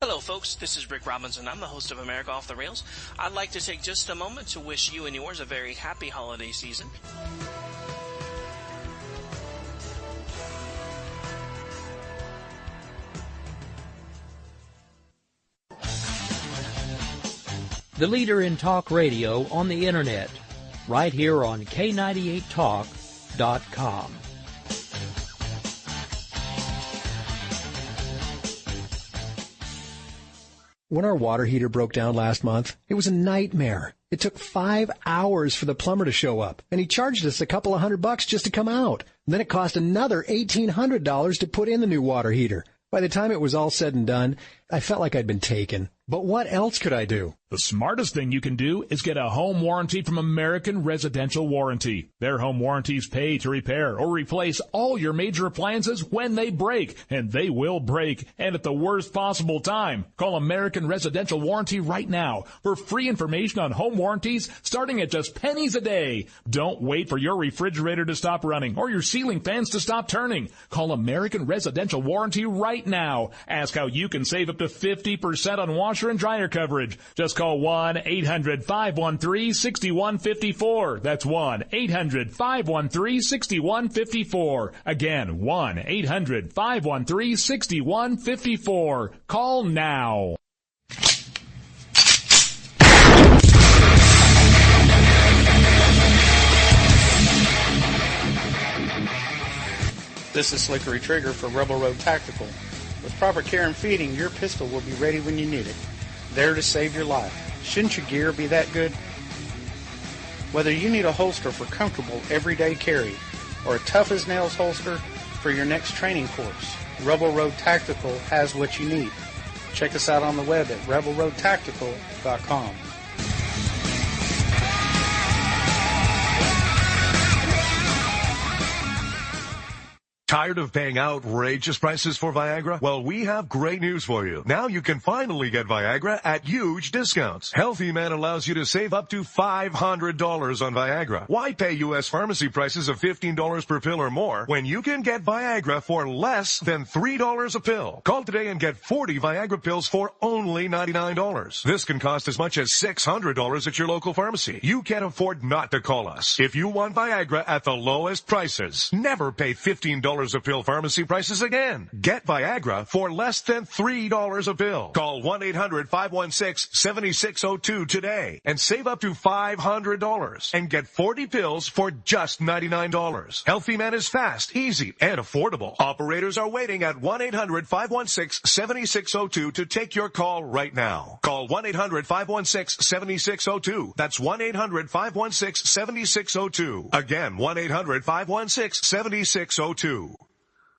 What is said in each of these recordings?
Hello folks, this is Rick Robinson. I'm the host of America Off the Rails. I'd like to take just a moment to wish you and yours a very happy holiday season. The leader in talk radio on the internet, right here on K98Talk.com. When our water heater broke down last month, it was a nightmare. It took 5 hours for the plumber to show up, and he charged us a couple of $100 just to come out. And then it cost another $1,800 to put in the new water heater. By the time it was all said and done, I felt like I'd been taken. But what else could I do? The smartest thing you can do is get a home warranty from American Residential Warranty. Their home warranties pay to repair or replace all your major appliances when they break, and they will break, and at the worst possible time. Call American Residential Warranty right now for free information on home warranties starting at just pennies a day. Don't wait for your refrigerator to stop running or your ceiling fans to stop turning. Call American Residential Warranty right now. Ask how you can save up to 50% on washer and dryer coverage. Just call 1-800-513-6154. That's 1-800-513-6154. Again, 1-800-513-6154. Call now. This is Slickery Trigger for Rebel Road Tactical. With proper care and feeding, your pistol will be ready when you need it. There to save your life. Shouldn't your gear be that good? Whether you need a holster for comfortable everyday carry or a tough-as-nails holster for your next training course, Rebel Road Tactical has what you need. Check us out on the web at rebelroadtactical.com. Tired of paying outrageous prices for Viagra? Well, we have great news for you. Now you can finally get Viagra at huge discounts. Healthy Man allows you to save up to $500 on Viagra. Why pay U.S. pharmacy prices of $15 per pill or more when you can get Viagra for less than $3 a pill? Call today and get 40 Viagra pills for only $99. This can cost as much as $600 at your local pharmacy. You can't afford not to call us. If you want Viagra at the lowest prices, never pay $15 a pill pharmacy prices again. Get Viagra for less than $3 a pill. Call 1-800-516-7602 today and save up to $500 and get 40 pills for just $99. Healthy Man is fast, easy, and affordable. Operators are waiting at 1-800-516-7602 to take your call right now. Call 1-800-516-7602. That's 1-800-516-7602. Again, 1-800-516-7602.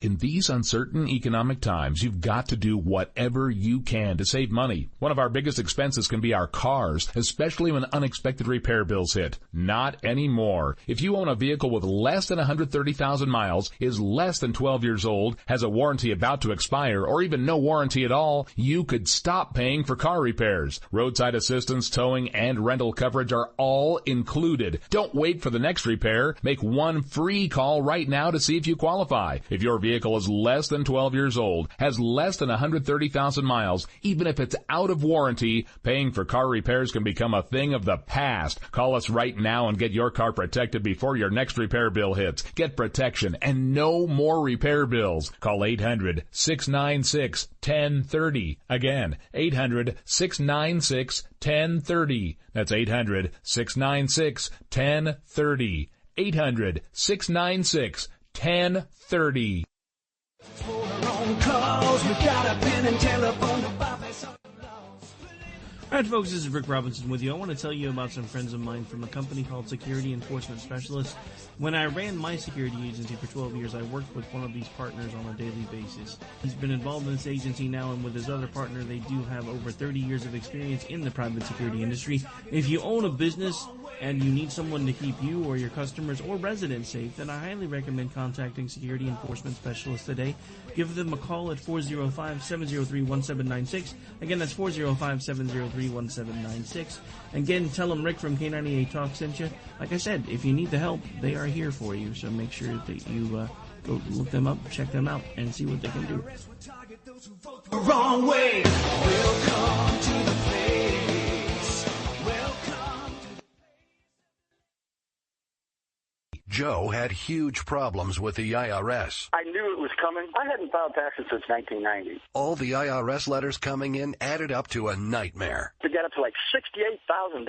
In these uncertain economic times, you've got to do whatever you can to save money. One of our biggest expenses can be our cars, especially when unexpected repair bills hit. Not anymore. If you own a vehicle with less than 130,000 miles, is less than 12 years old, has a warranty about to expire, or even no warranty at all, you could stop paying for car repairs. Roadside assistance, towing, and rental coverage are all included. Don't wait for the next repair. Make one free call right now to see if you qualify. If your vehicle is less than 12 years old, has less than 130,000 miles, even if it's out of warranty, paying for car repairs can become a thing of the past. Call us right now and get your car protected before your next repair bill hits. Get protection and no more repair bills. Call 800-696-1030. Again, 800-696-1030. That's 800-696-1030. 800-696-1030. Alright folks, this is Rick Robinson with you. I want to tell you about some friends of mine from a company called Security Enforcement Specialists. When I ran my security agency for 12 years, I worked with one of these partners on a daily basis. He's been involved in this agency now, and with his other partner, they do have over 30 years of experience in the private security industry. If you own a business and you need someone to keep you or your customers or residents safe, then I highly recommend contacting Security Enforcement Specialists today. Give them a call at 405-703-1796. Again, that's 405-703-1796. Again, tell them Rick from K98 Talk sent you. Like I said, if you need the help, they are here for you. So make sure that you go look them up, check them out, and see what they can do. Wrong way. Joe had huge problems with the IRS. I knew it was coming. I hadn't filed taxes since 1990. All the IRS letters coming in added up to a nightmare. It got up to like $68,000.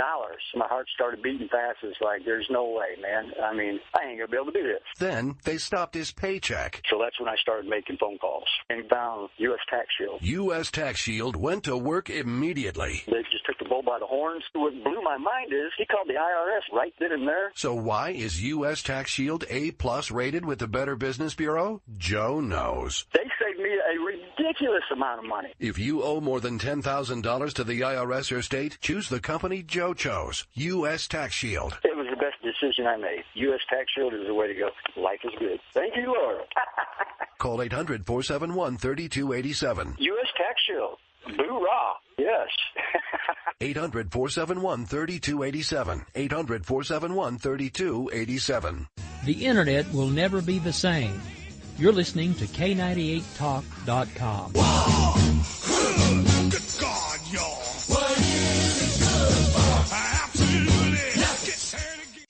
My heart started beating fast. It's like, there's no way, man. I mean, I ain't going to be able to do this. Then they stopped his paycheck. So that's when I started making phone calls and found U.S. Tax Shield. U.S. Tax Shield went to work immediately. They just took the bull by the horns. What blew my mind is he called the IRS right then and there. So why is U.S. Tax Shield A+ rated with the Better Business Bureau? Joe knows. They saved me a ridiculous amount of money. If you owe more than $10,000 to the IRS or state, choose the company Joe chose, U.S. Tax Shield. It was the best decision I made. U.S. Tax Shield is the way to go. Life is good. Thank you, Lord. Call 800-471-3287. U.S. Tax Shield. Boo-rah. Yes. 800-471-3287. 800-471-3287. The Internet will never be the same. You're listening to K98Talk.com. Good God, y'all. What is it good for? Absolutely. Let's get started again.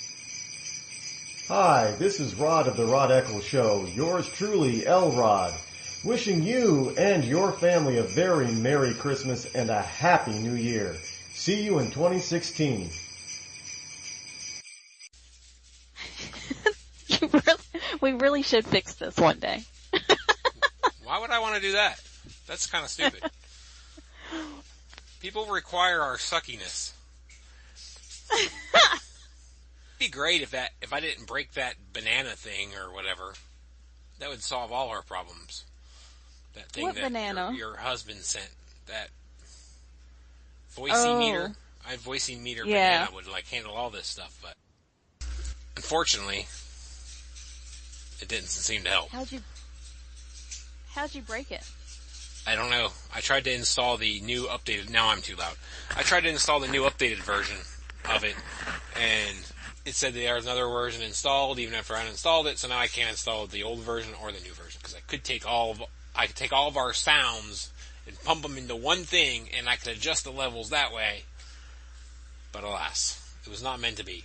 Hi, this is Rod of the Rod Eccles Show. Yours truly, L. Rod. Wishing you and your family a very Merry Christmas and a Happy New Year. See you in 2016. We really should fix this one day. Why would I want to do that? That's kind of stupid. People require our suckiness. It'd be great if I didn't break that banana thing or whatever. That would solve all our problems. That thing what that banana? Your husband sent. That voicing meter. Voicing meter banana would handle all this stuff, but unfortunately, it didn't seem to help. How'd you break it? I don't know. I tried to install the new updated. Now I'm too loud. I tried to install the new updated version of it, and it said there was another version installed even after I uninstalled it. So now I can't install the old version or the new version because I could take all of our sounds and pump them into one thing, and I could adjust the levels that way. But alas, it was not meant to be.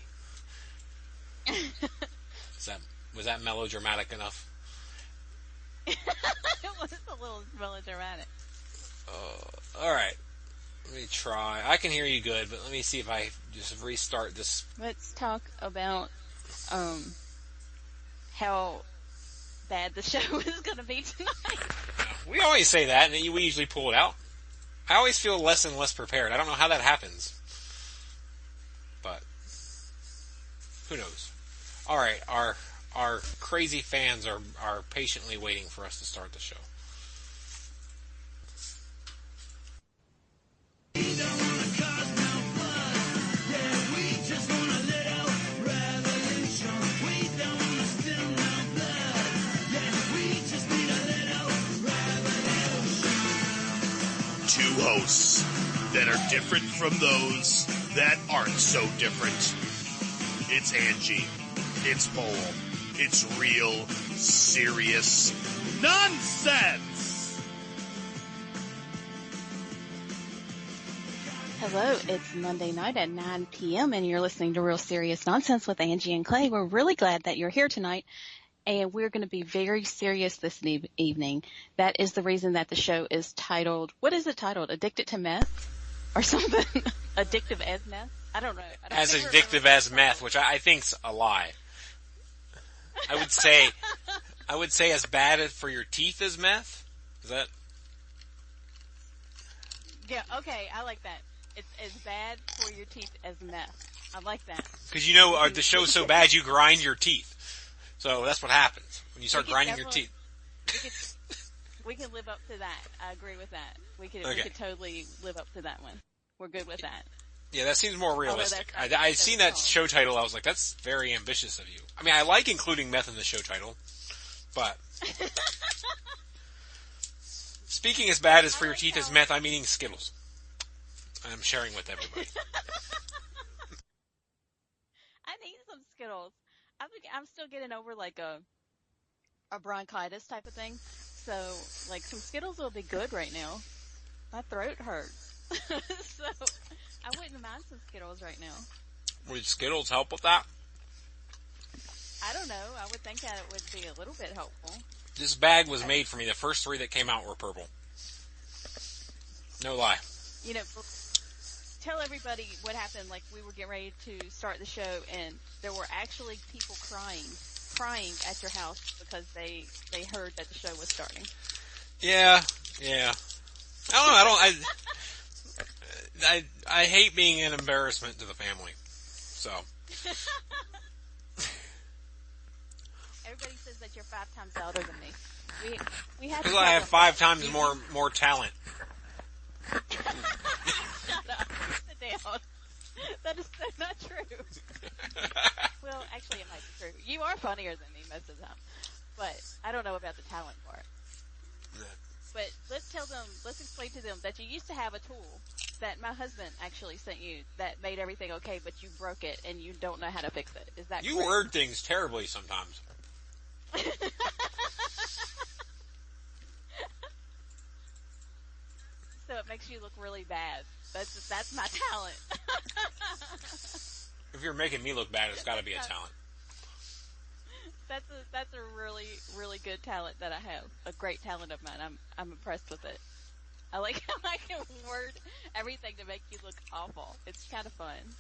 Was that melodramatic enough? It was a little melodramatic. Alright. Let me try. I can hear you good, but let me see if I just restart this. Let's talk about how bad the show is going to be tonight. We always say that, and we usually pull it out. I always feel less and less prepared. I don't know how that happens. But who knows? Alright, our crazy fans are patiently waiting for us to start the show. Two hosts that are different from those that aren't so different. It's Angie. It's Paul. It's real, serious nonsense. Hello, it's Monday night at 9 p.m. and you're listening to Real Serious Nonsense with Angie and Clay. We're really glad that you're here tonight, and we're going to be very serious this evening. That is the reason that the show is titled, what is it titled? Addicted to Meth? Or something? Addictive as Meth? I don't know. As addictive as meth, which I think's a lie. I would say as bad for your teeth as meth. Is that? Yeah, okay, I like that. It's as bad for your teeth as meth. I like that. Because the show's so bad you grind your teeth. So that's what happens when you start grinding your teeth. We can live up to that. I agree with that. We could totally live up to that one. We're good with that. Yeah, that seems more realistic. I've seen that show title. I was like, that's very ambitious of you. I mean, I like including meth in the show title, but speaking as bad as for your teeth as meth, I'm eating Skittles. I'm sharing with everybody. I need some Skittles. I'm still getting over a bronchitis type of thing. So, some Skittles will be good right now. My throat hurts. So, I wouldn't mind some Skittles right now. Would Skittles help with that? I don't know. I would think that it would be a little bit helpful. This bag was made for me. The first 3 that came out were purple. No lie. You know, tell everybody what happened. Like, we were getting ready to start the show, and there were actually people crying at your house because they heard that the show was starting. Yeah. I hate being an embarrassment to the family. So. Everybody says that you're 5 times older than me. We have because I have 5 times more talent. Shut up. Sit down. That is so not true. Well, actually, it might be true. You are funnier than me most of the time, but I don't know about the talent part. But let's explain to them that you used to have a tool that my husband actually sent you that made everything okay, but you broke it and you don't know how to fix it. Is that You correct? word things terribly sometimes. So it makes you look really bad. That's my talent. If you're making me look bad, it's got to be a talent. That's a really, really good talent that I have. A great talent of mine. I'm impressed with it. I like how I can word everything to make you look awful. It's kind of fun.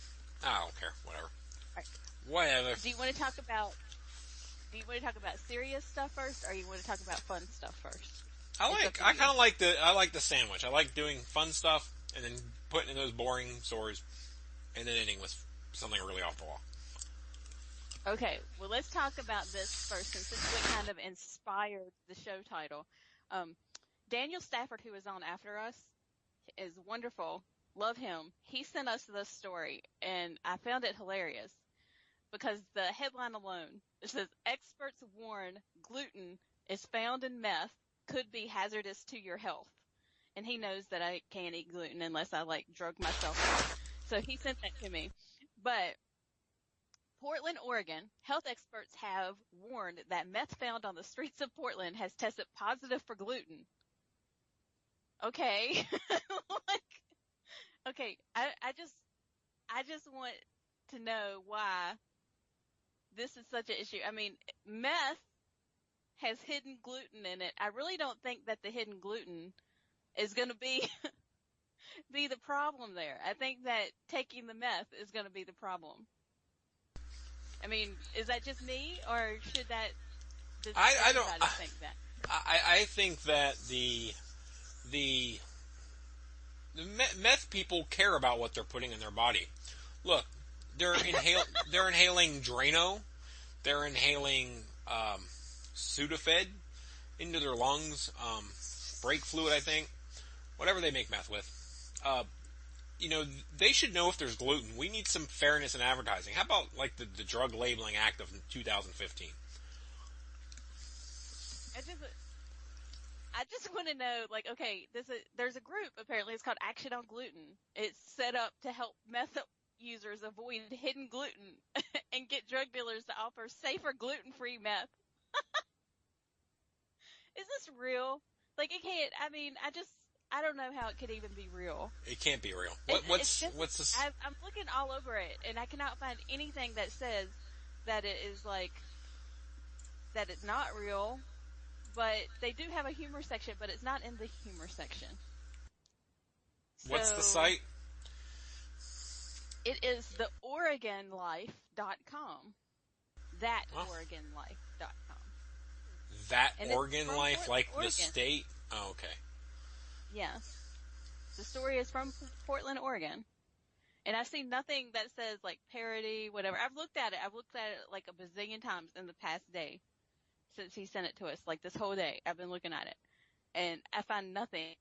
I don't care. Whatever. Right. Whatever. Do you want to talk about serious stuff first, or you want to talk about fun stuff first? I kind of like the sandwich. I like doing fun stuff and then putting in those boring stories and then ending with something really off the wall. Okay, well, let's talk about this first, since this is what kind of inspired the show title. Daniel Stafford, who is on after us, is wonderful. Love him. He sent us this story, and I found it hilarious because the headline alone, it says, experts warn gluten is found in meth, could be hazardous to your health. And he knows that I can't eat gluten unless I, drug myself out. So he sent that to me. But Portland, Oregon, health experts have warned that meth found on the streets of Portland has tested positive for gluten. Okay. Okay, I just want to know why this is such an issue. I mean, meth has hidden gluten in it. I really don't think that the hidden gluten is going to be the problem there. I think that taking the meth is going to be the problem. I mean, is that just me, or does everybody think that? I think that the meth people care about what they're putting in their body. Look, they're inhaling Drano, they're inhaling Sudafed into their lungs, brake fluid, I think, whatever they make meth with. They should know if there's gluten. We need some fairness in advertising. How about the Drug Labeling Act of 2015? I just want to know, okay, there's a group, apparently, it's called Action on Gluten. It's set up to help meth users avoid hidden gluten and get drug dealers to offer safer gluten-free meth. Is this real? It can't, I don't know how it could even be real. It can't be real. What's this? I'm looking all over it, and I cannot find anything that says that it is that it's not real. But they do have a humor section, but it's not in the humor section. What's the site? It is the OregonLife.com. That OregonLife.com. That Oregon Life, Oregon. The state? Oh, okay. Yeah. The story is from Portland, Oregon. And I've seen nothing that says, parody, whatever. I've looked at it a bazillion times in the past day. Since he sent it to us, this whole day, I've been looking at it, and I find nothing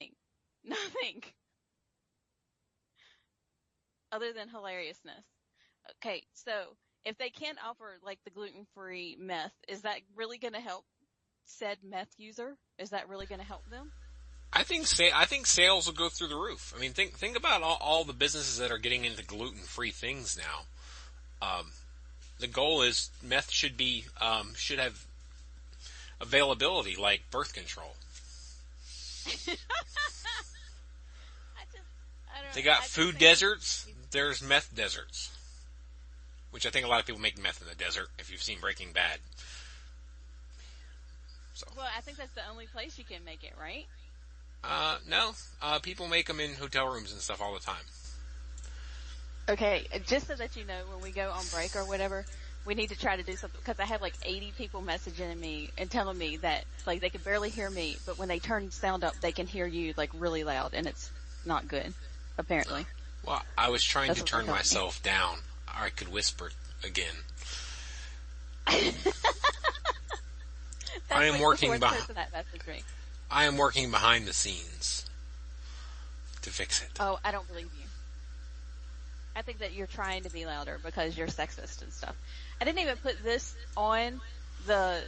other than hilariousness. Okay, so if they can't offer the gluten-free meth, is that really going to help said meth user? Is that really going to help them? I think sales will go through the roof. I mean, think about all the businesses that are getting into gluten-free things now. The goal is meth should have availability like birth control. They got food deserts. There's meth deserts. which I think a lot of people make meth in the desert, if you've seen Breaking Bad. So. Well, I think that's the only place you can make it, right? No. People make them in hotel rooms and stuff all the time. Okay, just so that you know, when we go on break or whatever, we need to try to do something, because I have like 80 people messaging me and telling me that like they can barely hear me, but when they turn sound up, they can hear you like really loud, and it's not good, apparently. Well, I was trying to turn myself down. I could whisper again. I am working behind the scenes to fix it. Oh, I don't believe you. I think that you're trying to be louder because you're sexist and stuff. I didn't even put this on the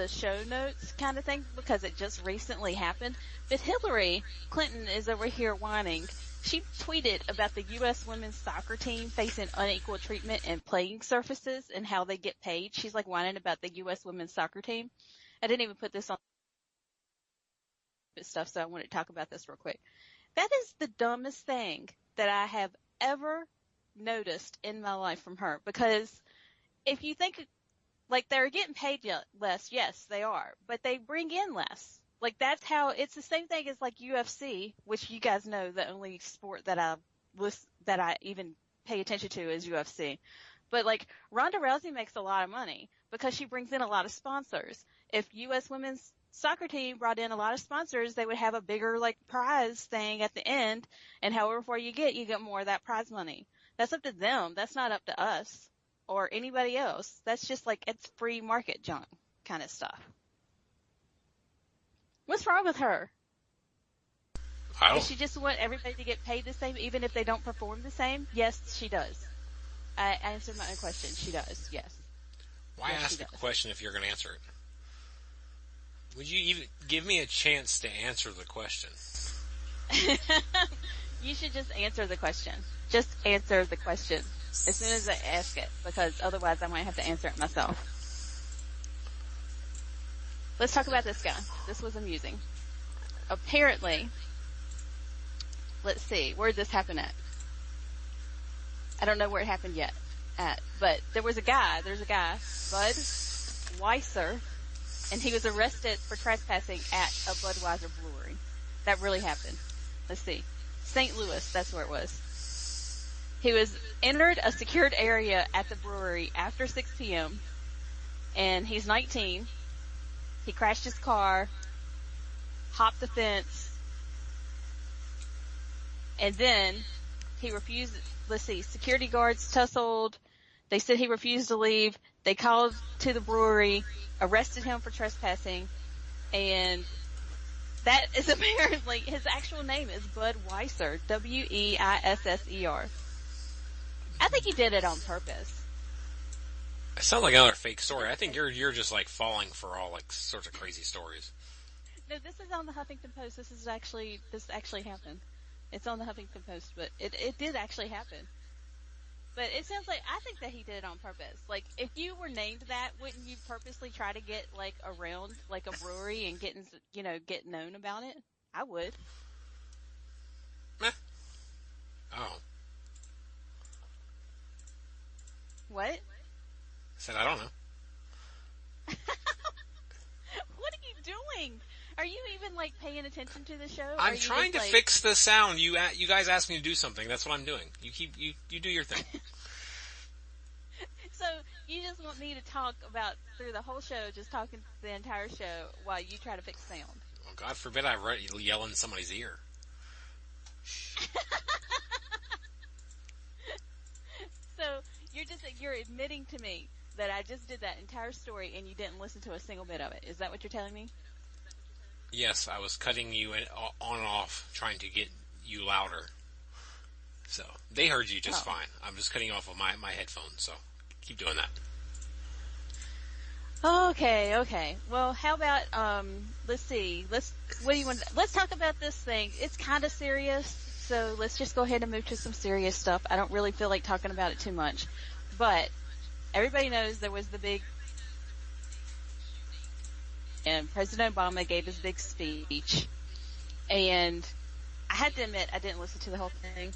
show notes kind of thing because it just recently happened. But Hillary Clinton is over here whining. She tweeted about the U.S. women's soccer team facing unequal treatment in playing surfaces and how they get paid. She's like whining about the U.S. women's soccer team. I didn't even put this on stuff, so I wanted to talk about this real quick. That is the dumbest thing that I have ever noticed in my life from her, because if you think like they're getting paid less, yes, they are, but they bring in less. Like that's how it's the same thing as like UFC, which you guys know the only sport that I even pay attention to is UFC. But like Ronda Rousey makes a lot of money because she brings in a lot of sponsors. If U.S. women's soccer team brought in a lot of sponsors, they would have a bigger like prize thing at the end, and however far you get more of that prize money. That's up to them. That's not up to us or anybody else. That's just like it's free market junk kind of stuff. What's wrong with her? Does she just want everybody to get paid the same even if they don't perform the same? Yes, she does. I answered my own question. She does, yes. Why ask a question if you're going to answer it? Would you even give me a chance to answer the question? You should just answer the question. Just answer the question as soon as I ask it, because otherwise I might have to answer it myself. Let's talk about this guy. This was amusing. Apparently, let's see, where did this happen at? I don't know where it happened yet but there's a guy, Bud Weiser, and he was arrested for trespassing at a Budweiser brewery. That really happened. Let's see. St. Louis, that's where it was. He was entered a secured area at the brewery after 6 p.m., and he's 19. He crashed his car, hopped the fence, and then he refused. Let's see, security guards tussled. They said he refused to leave. They called to the brewery, arrested him for trespassing, and that is apparently, his actual name is Bud Weiser, Weisser. I think he did it on purpose. It sounds like another fake story. I think you're just like falling for all like sorts of crazy stories. No, this is on the Huffington Post. This actually happened. It's on the Huffington Post, but it did actually happen. But it sounds like, I think that he did it on purpose. Like, if you were named that, wouldn't you purposely try to get, like, around, like, a brewery and get known about it? I would. Oh. What? I said, I don't know. What are you doing? Are you even, like, paying attention to the show? I'm trying to fix the sound. You guys asked me to do something. That's what I'm doing. You do your thing. So, you just want me to talk about, through the whole show, just talking the entire show while you try to fix sound? Well, God forbid I yell in somebody's ear. So, you're admitting to me that I just did that entire story and you didn't listen to a single bit of it. Is that what you're telling me? Yes, I was cutting you on and off, trying to get you louder. So, they heard you just fine. I'm just cutting off of my headphones, so keep doing that. Okay. Well, how about, let's see. Let's talk about this thing. It's kind of serious, so let's just go ahead and move to some serious stuff. I don't really feel like talking about it too much. But everybody knows there was the big, and President Obama gave his big speech, and I had to admit I didn't listen to the whole thing.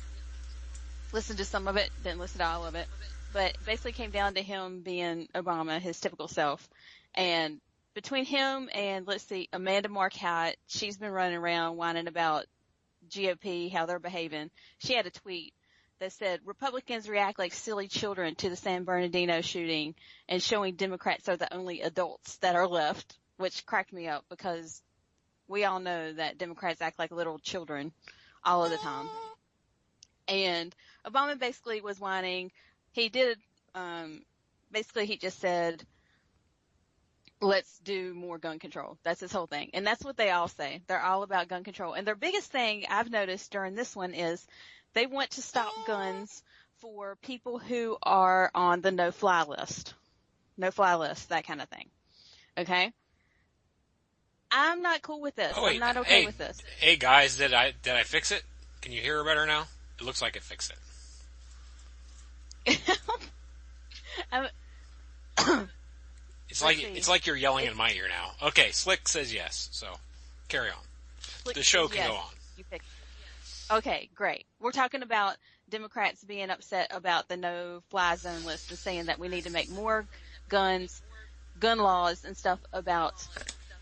Listened to some of it, didn't listen to all of it. but it basically came down to him being Obama, his typical self. And between him and, let's see, Amanda Marcotte, she's been running around whining about GOP, how they're behaving. She had a tweet that said, Republicans react like silly children to the San Bernardino shooting and showing Democrats are the only adults that are left, which cracked me up because we all know that Democrats act like little children all of the time. And Obama basically was whining. He did, basically he just said, let's do more gun control. That's his whole thing. And that's what they all say. They're all about gun control. And their biggest thing I've noticed during this one is they want to stop guns for people who are on the no-fly list. No-fly list, that kind of thing. Okay? I'm not cool with this. Oh, wait, I'm not okay with this. Hey guys, did I fix it? Can you hear her better now? It looks like it fixed it. It's like you're yelling in my ear now. Okay, Slick says yes, so carry on. The show can go on. You picked. Okay, great. We're talking about Democrats being upset about the no-fly zone list and saying that we need to make more gun laws and stuff about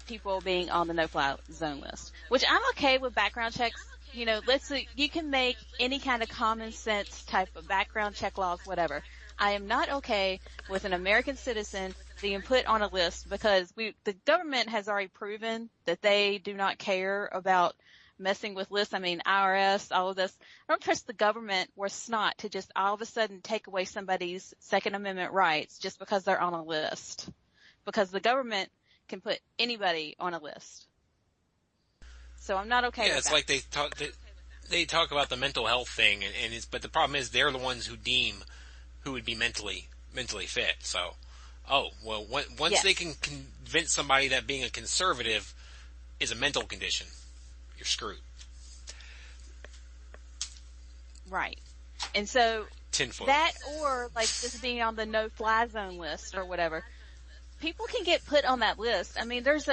people being on the no-fly zone list, which I'm okay with background checks. You know, you can make any kind of common sense type of background check laws, whatever. I am not okay with an American citizen being put on a list because the government has already proven that they do not care about messing with lists. I mean, IRS, all of this. I don't trust the government or snot to just all of a sudden take away somebody's Second Amendment rights just because they're on a list. Because the government can put anybody on a list. So I'm not okay with that. Yeah, it's like they talk about the mental health thing, but the problem is they're the ones who deem who would be mentally fit. So, once they can convince somebody that being a conservative is a mental condition, you're screwed. Right. And so Tinfoil. that, or like just being on the no-fly zone list or whatever, people can get put on that list. I mean, there's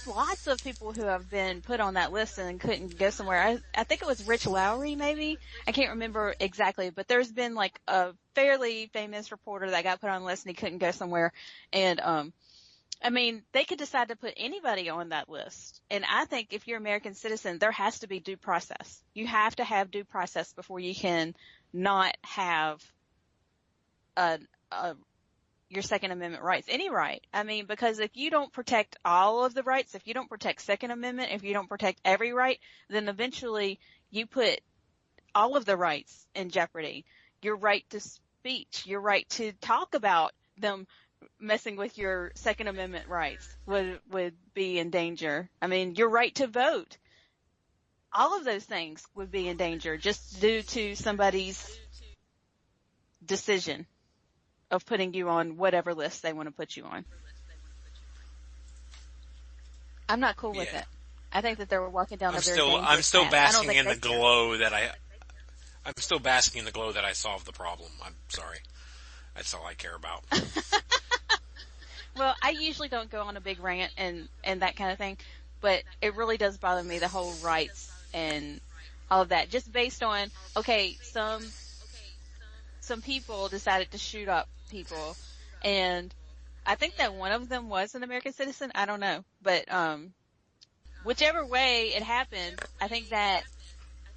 lots of people who have been put on that list and couldn't go somewhere. I think it was Rich Lowry, maybe. I can't remember exactly, but there's been like a fairly famous reporter that got put on the list and he couldn't go somewhere. And, I mean, they could decide to put anybody on that list. And I think if you're an American citizen, there has to be due process. You have to have due process before you can not have your Second Amendment rights, any right. I mean, because if you don't protect all of the rights, if you don't protect Second Amendment, if you don't protect every right, then eventually you put all of the rights in jeopardy. Your right to speech, your right to talk about them messing with your Second Amendment rights would be in danger. I mean, your right to vote, all of those things would be in danger just due to somebody's decision of putting you on whatever list they want to put you on. I'm not cool with it. I think that they were walking down a very dangerous path. I'm still basking in the glow that I'm still basking in the glow that I solved the problem. I'm sorry. That's all I care about. Well, I usually don't go on a big rant and that kind of thing, but it really does bother me, the whole rights and all of that. Just based on, okay, some people decided to shoot up people, and I think that one of them was an American citizen. I don't know, but whichever way it happened, I think that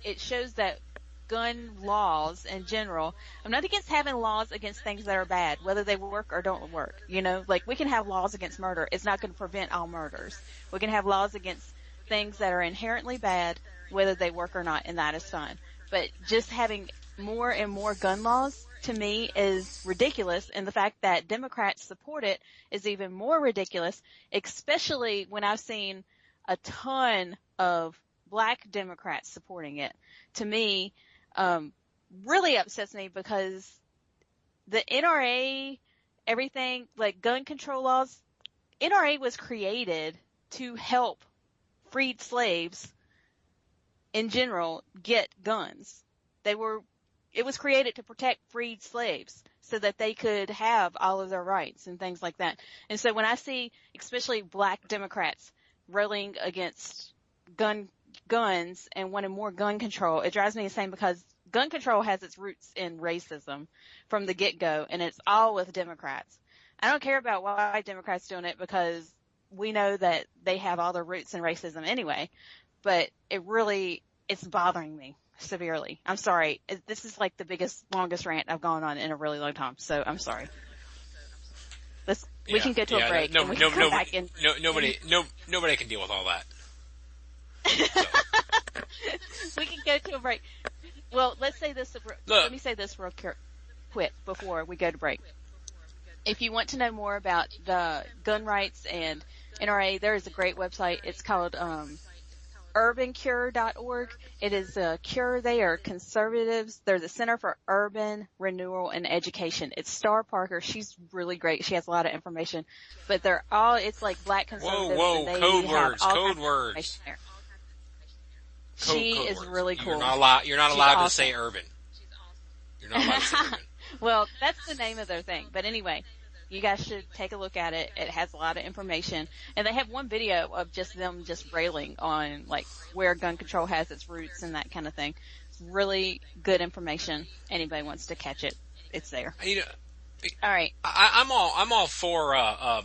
it shows that gun laws in general, I'm not against having laws against things that are bad, whether they work or don't work. You know, like we can have laws against murder. It's not going to prevent all murders. We can have laws against things that are inherently bad, whether they work or not, and that is fine. But just having more and more gun laws, to me, is ridiculous, and the fact that Democrats support it is even more ridiculous, especially when I've seen a ton of black Democrats supporting it. To me, really upsets me because the NRA, everything, like gun control laws, NRA was created to help freed slaves in general get guns. It was created to protect freed slaves so that they could have all of their rights and things like that. And so when I see, especially black Democrats railing against guns and wanting more gun control, it drives me insane because gun control has its roots in racism from the get-go, and it's all with Democrats. I don't care about why Democrats doing it because we know that they have all their roots in racism anyway, but it's bothering me severely. I'm sorry. This is like the longest rant I've gone on in a really long time, so I'm sorry. We can get to a break. Nobody can deal with all that. We can go to a break. Well, let's say this. Let me say this real quick before we go to break. If you want to know more about the gun rights and NRA, there is a great website. It's called urbancure.org. It is a cure. They are conservatives. They're the Center for Urban Renewal and Education. It's Star Parker. She's really great. She has a lot of information, but it's like black conservatives. Whoa, code words. She is really cool. You're not allowed to say urban. You're not allowed to say urban. Well, that's the name of their thing. But anyway, you guys should take a look at it. It has a lot of information. And they have one video of just them just railing on like where gun control has its roots and that kind of thing. It's really good information. Anybody wants to catch it, it's there. All right. I'm all for, I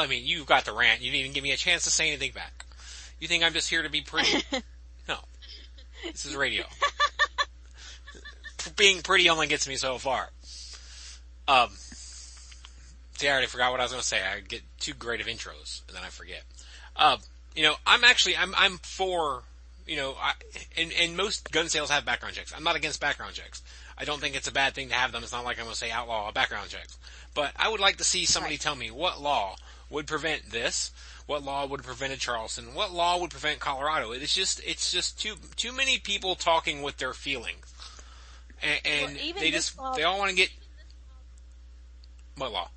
mean, you've got the rant. You didn't even give me a chance to say anything back. You think I'm just here to be pretty? No. This is radio. Being pretty only gets me so far. See, I already forgot what I was going to say. I get too great of intros, and then I forget. I'm for, and most gun sales have background checks. I'm not against background checks. I don't think it's a bad thing to have them. It's not like I'm going to say outlaw background checks. But I would like to see somebody tell me what law would prevent this. What law would have prevented Charleston? What law would prevent Colorado? It's just too many people talking with their feelings. And they all want to get, what law?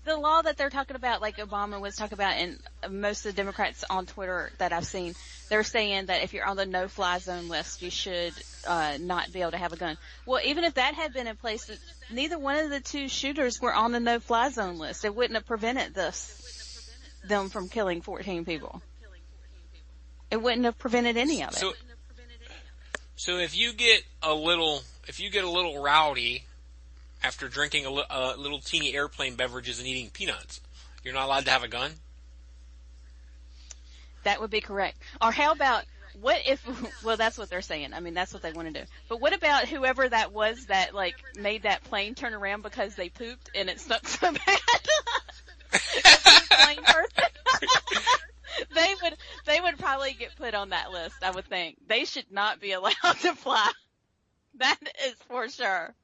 The law that they're talking about, like Obama was talking about, and most of the Democrats on Twitter that I've seen, they're saying that if you're on the no-fly zone list, you should not be able to have a gun. Well, even if that had been in place, neither one of the two shooters were on the no-fly zone list. It wouldn't have prevented them from killing 14 people. It wouldn't have prevented any of it. So if you get a little rowdy after drinking a little teeny airplane beverages and eating peanuts, you're not allowed to have a gun? That would be correct. Or how about, what if, well, that's what they're saying. I mean, that's what they want to do. But what about whoever that was that, like, made that plane turn around because they pooped and it stunk so bad? Plane person. They would probably get put on that list, I would think. They should not be allowed to fly. That is for sure.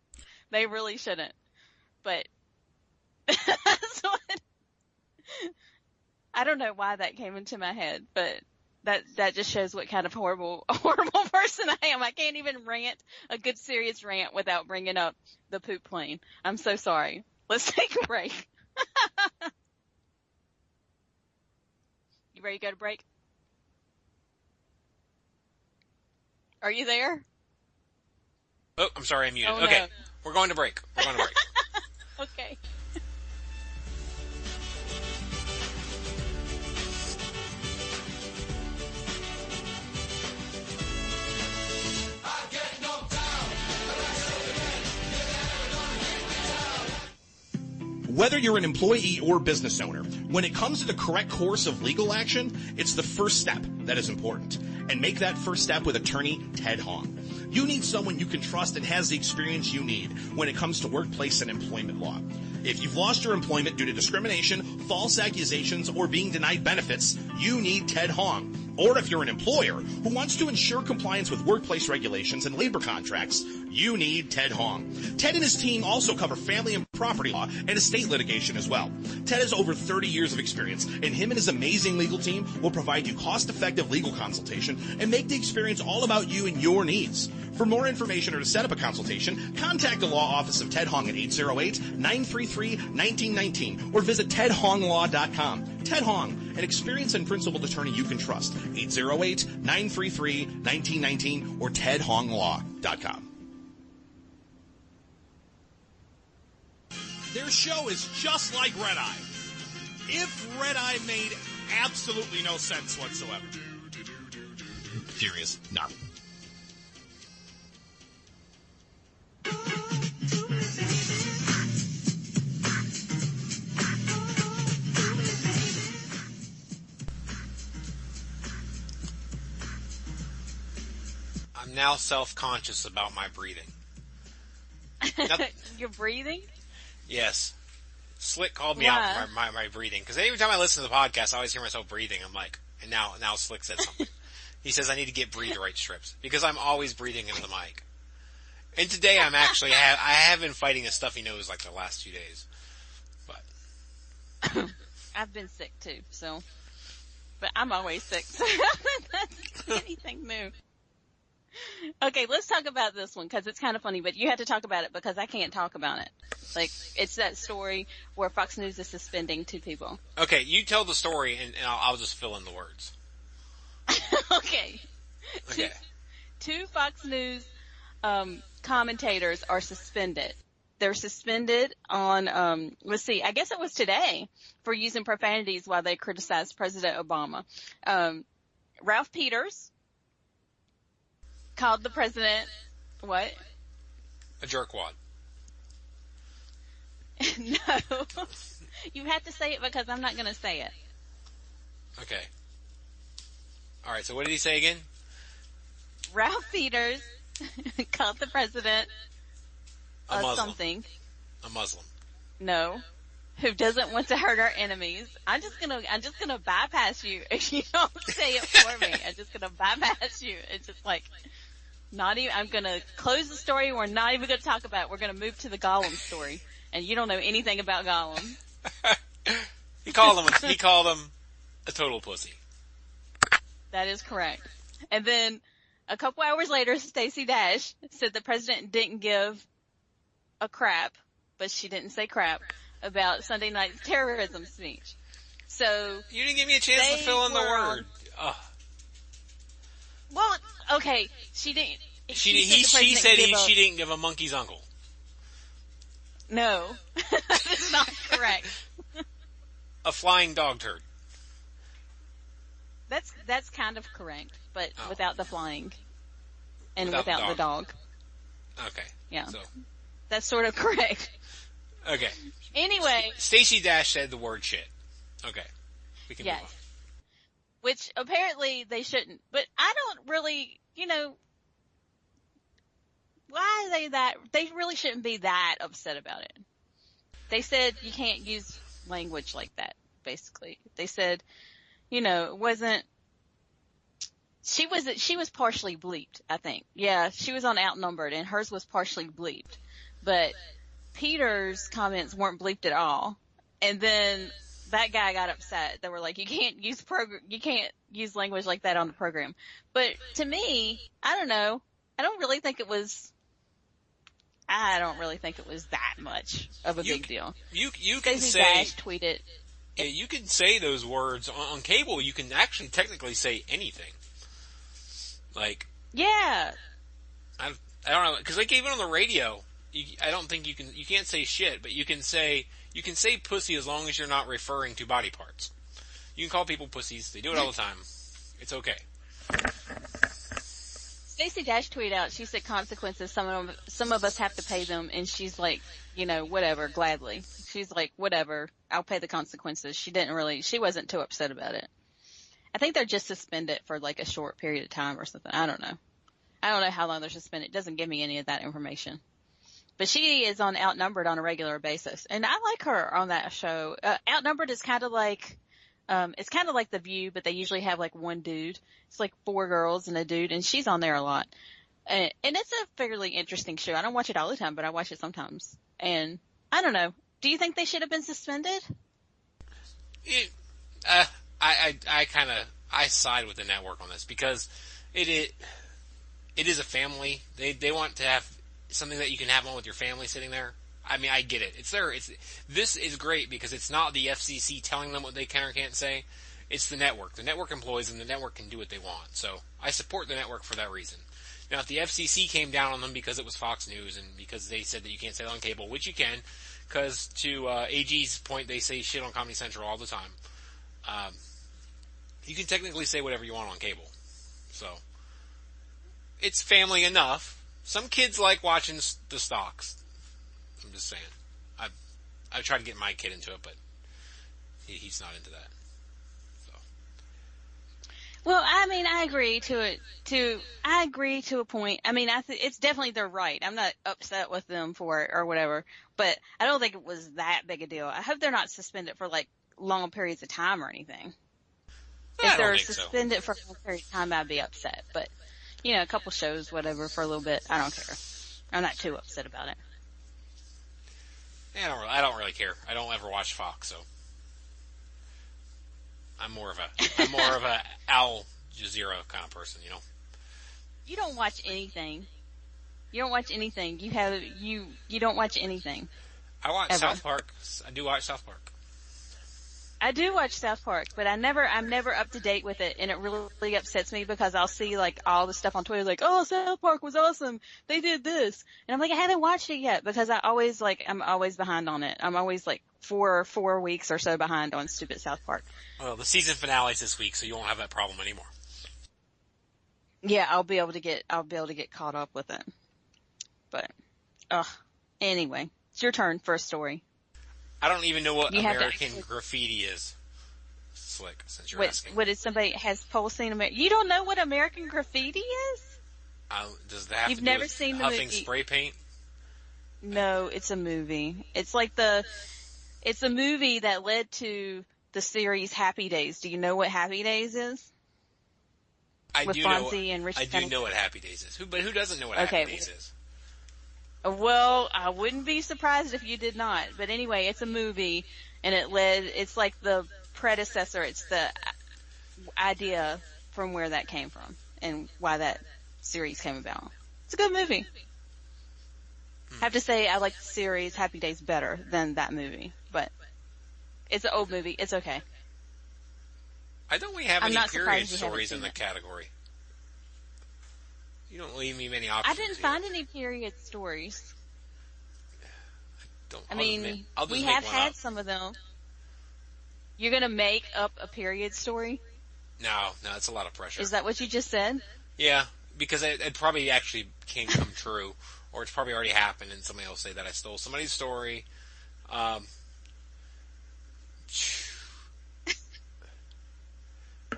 They really shouldn't. But that's what, I don't know why that came into my head, but that just shows what kind of horrible person I am. I can't even rant a good serious rant without bringing up the poop plane. I'm so sorry. Let's take a break. You ready to go to break? Are you there? Oh, I'm sorry, I'm muted. Oh, okay, no. We're going to break. Okay. Whether you're an employee or business owner, when it comes to the correct course of legal action, it's the first step that is important. And make that first step with attorney Ted Hong. You need someone you can trust and has the experience you need when it comes to workplace and employment law. If you've lost your employment due to discrimination, false accusations, or being denied benefits, you need Ted Hong. Or if you're an employer who wants to ensure compliance with workplace regulations and labor contracts, you need Ted Hong. Ted and his team also cover family and property law and estate litigation as well. Ted has over 30 years of experience, and him and his amazing legal team will provide you cost-effective legal consultation and make the experience all about you and your needs. For more information or to set up a consultation, contact the law office of Ted Hong at 808-933-1919 or visit tedhonglaw.com. Ted Hong, an experienced and principled attorney you can trust. 808-933-1919 or tedhonglaw.com. Their show is just like Red Eye. If Red Eye made absolutely no sense whatsoever. Serious? No. I'm now self-conscious about my breathing. You're breathing? Yes. Slick called me out for my breathing. Because every time I listen to the podcast, I always hear myself breathing. I'm like, and now Slick said something. He says I need to get breathe right strips. Because I'm always breathing into the mic. And today I have been fighting a stuffy nose like the last 2 days. But I've been sick too, so. But I'm always sick, so that's anything new. Okay, let's talk about this one, because it's kind of funny, but you have to talk about it because I can't talk about it. Like, it's that story where Fox News is suspending 2 people. Okay, you tell the story, and I'll just fill in the words. Okay. Two Fox News commentators are suspended. They're suspended on, let's see, I guess it was today, for using profanities while they criticized President Obama. Ralph Peters called the president, what? A jerkwad. No. You have to say it because I'm not going to say it. Okay. All right, so what did he say again? Ralph Peters called the president a Muslim. Something. A Muslim. No. Who doesn't want to hurt our enemies. I'm just gonna bypass you if you don't say it for me. I'm just gonna bypass you. It's just like, I'm gonna close the story. We're not even gonna talk about it. We're gonna move to the Gollum story. And you don't know anything about Gollum. He called him a total pussy. That is correct. And then a couple hours later, Stacey Dash said the president didn't give a crap, but she didn't say crap, about Sunday night's terrorism speech. So you didn't give me a chance to fill in the word. Well, okay, she didn't. She said she didn't give a monkey's uncle. No, that's not correct. A flying dog turd. That's kind of correct, but without the flying and without the dog. Okay. Yeah. So. That's sort of correct. Okay. Anyway. Stacey Dash said the word shit. Okay. We can move on. Which apparently they shouldn't. But I don't really, why are they really shouldn't be that upset about it. They said you can't use language like that, basically. They said, it wasn't, she was partially bleeped, I think. Yeah, she was on Outnumbered and hers was partially bleeped. But Peter's comments weren't bleeped at all. And then that guy got upset. They were like, you can't use language like that on the program. But to me, I don't know. I don't really think it was that much of a big deal. You can Stacey say Dash tweeted. Yeah, you can say those words on cable. You can actually technically say anything. Like, yeah, I don't know, because like even on the radio, I don't think you can't say shit, but you can say pussy as long as you're not referring to body parts. You can call people pussies. They do it all the time. It's okay. Stacey Dash tweeted out, she said consequences, some of us have to pay them, and she's like, whatever, gladly. She's like, whatever, I'll pay the consequences. She wasn't too upset about it. I think they're just suspended for like a short period of time or something. I don't know how long they're suspended. It doesn't give me any of that information. But she is on Outnumbered on a regular basis. And I like her on that show. Outnumbered is kind of like, it's kind of like The View, but they usually have like one dude. It's like 4 girls and a dude, and she's on there a lot. And it's a fairly interesting show. I don't watch it all the time, but I watch it sometimes. And I don't know. Do you think they should have been suspended? I side with the network on this because it is a family. They want to have something that you can have on with your family sitting there. I mean, I get it. This is great because it's not the FCC telling them what they can or can't say. It's the network. The network employs them. The network can do what they want. So I support the network for that reason. Now, if the FCC came down on them because it was Fox News and because they said that you can't say it on cable, which you can, because to AG's point, they say shit on Comedy Central all the time. You can technically say whatever you want on cable. So it's family enough. Some kids like watching the stocks. I'm just saying. I tried to get my kid into it, but he's not into that. So. Well, I mean, I agree to a point. I mean, it's definitely they're right. I'm not upset with them for it or whatever, but I don't think it was that big a deal. I hope they're not suspended for like long periods of time or anything. If they're suspended for a long period of time, I'd be upset. But, you know, a couple shows, whatever, for a little bit, I don't care. I'm not too upset about it. Yeah, I don't really care. I don't ever watch Fox, so I'm more of a Al Jazeera kind of person, you know. You don't watch anything. You don't watch anything. You don't watch anything. I watch ever. South Park. I do watch South Park. I do watch South Park, but I'm never up to date with it, and it really upsets me because I'll see like all the stuff on Twitter like, oh, South Park was awesome. They did this. And I'm like, I haven't watched it yet because I'm always behind on it. I'm always like 4 weeks or so behind on stupid South Park. Well, the season finale's this week, so you won't have that problem anymore. Yeah, I'll be able to get caught up with it. But, anyway, it's your turn for a story. I don't even know what American Graffiti is. Slick, since you're asking. What is somebody has Pole seen American? You don't know what American Graffiti is? Does that have You've to never do with seen the huffing movie? spray paint? No, it's a movie. It's a movie that led to the series Happy Days. Do you know what Happy Days is? I do know what Happy Days is. But who doesn't know what Happy Days is? Well, I wouldn't be surprised if you did not. But anyway, it's a movie, and it's like the predecessor. It's the idea from where that came from and why that series came about. It's a good movie. I have to say I like the series Happy Days better than that movie, but it's an old movie. It's okay. I don't really have any period stories in the category. You don't leave me many options. I didn't find any period stories. We have had some of them. You're going to make up a period story? No, it's a lot of pressure. Is that what you just said? Yeah, because it probably actually can't come true, or it's probably already happened, and somebody will say that I stole somebody's story.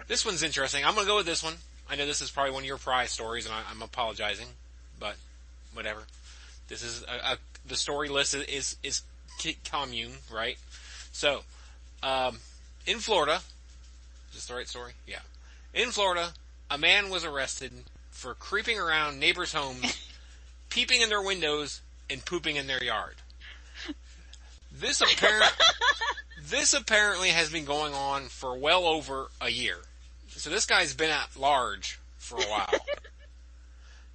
This one's interesting. I'm going to go with this one. I know this is probably one of your prize stories, and I'm apologizing, but whatever. This is the story list is commune, right? So, in Florida, is this the right story? Yeah. In Florida, a man was arrested for creeping around neighbors' homes, peeping in their windows, and pooping in their yard. This apparently has been going on for well over a year. So this guy's been at large for a while.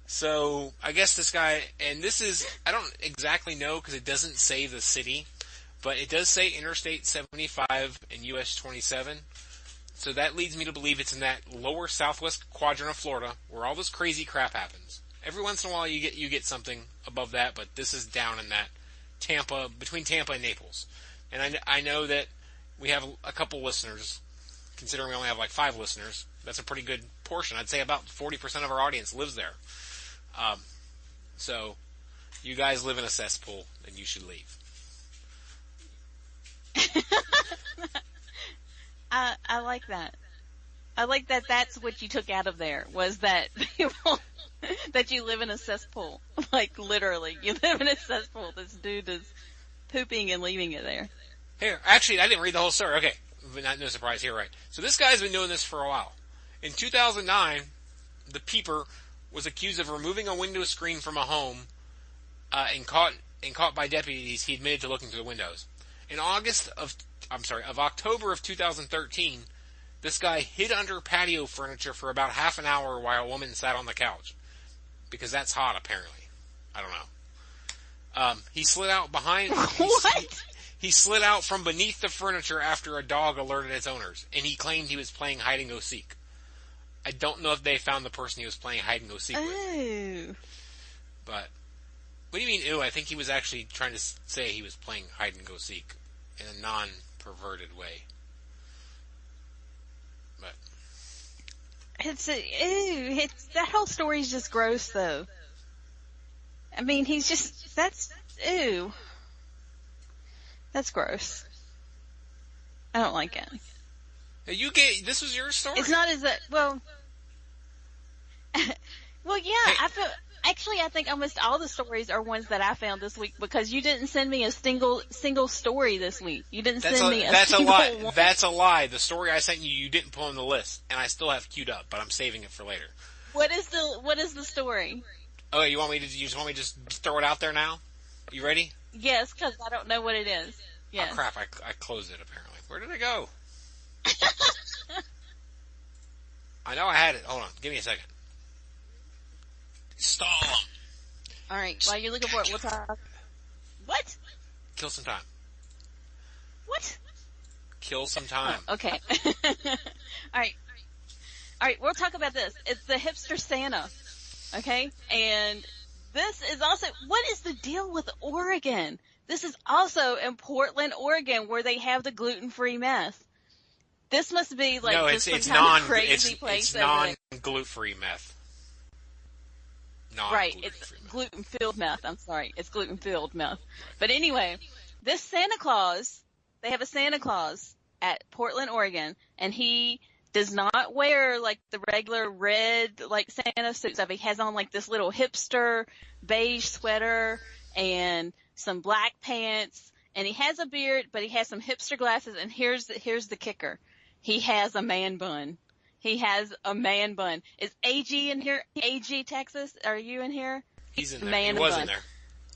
So I guess this guy, and this is, I don't exactly know because it doesn't say the city, but it does say Interstate 75 and US 27. So that leads me to believe it's in that lower southwest quadrant of Florida where all this crazy crap happens. Every once in a while you get something above that, but this is down in that between Tampa and Naples. And I know that we have a couple listeners. Considering we only have like 5 listeners, that's a pretty good portion. I'd say about 40% of our audience lives there. So, you guys live in a cesspool, and you should leave. I like that. I like that that's what you took out of there, was that that you live in a cesspool. Like, literally, you live in a cesspool. This dude is pooping and leaving it there. Here, actually, I didn't read the whole story. Okay. No surprise here, right? So this guy's been doing this for a while. In 2009, the peeper was accused of removing a window screen from a home, and caught by deputies. He admitted to looking through the windows. In October of 2013, this guy hid under patio furniture for about half an hour while a woman sat on the couch, because that's hot apparently. I don't know. He slid out behind. What? He slid out from beneath the furniture after a dog alerted its owners, and he claimed he was playing hide-and-go-seek. I don't know if they found the person he was playing hide-and-go-seek with. But, what do you mean, ew? I think he was actually trying to say he was playing hide-and-go-seek in a non-perverted way. But, that whole story's just gross, though. I mean, that's ew. That's gross. I don't like it. This was your story? It's not as well. Well, yeah, I feel. Actually, I think almost all the stories are ones that I found this week because you didn't send me a single story this week. You didn't send me a That's a single lie. one. That's a lie. The story I sent you, you didn't put on the list, and I still have queued up, but I'm saving it for later. What is the story? Oh, you just want me to just throw it out there now? You ready? Yes, because I don't know what it is. Yes. Oh crap! I closed it apparently. Where did it go? I know I had it. Hold on. Give me a second. Stall 'em. All right. While you're looking for it, we'll talk. What? Kill some time. What? Kill some time. Oh, okay. All right. We'll talk about this. It's the hipster Santa. Okay? And this is also, what is the deal with Oregon? This is also in Portland, Oregon, where they have the gluten-free meth. This must be like it's crazy place. It's non-gluten-free meth. Right, it's gluten-filled meth. I'm sorry, it's gluten-filled meth. But anyway, this Santa Claus, they have a Santa Claus at Portland, Oregon, and he does not wear like the regular red like Santa suit stuff. He has on like this little hipster beige sweater and some black pants, and he has a beard, but he has some hipster glasses. And here's the kicker: he has a man bun. He has a man bun. Is AG in here? AG Texas, are you in here? He's in there. He was in there.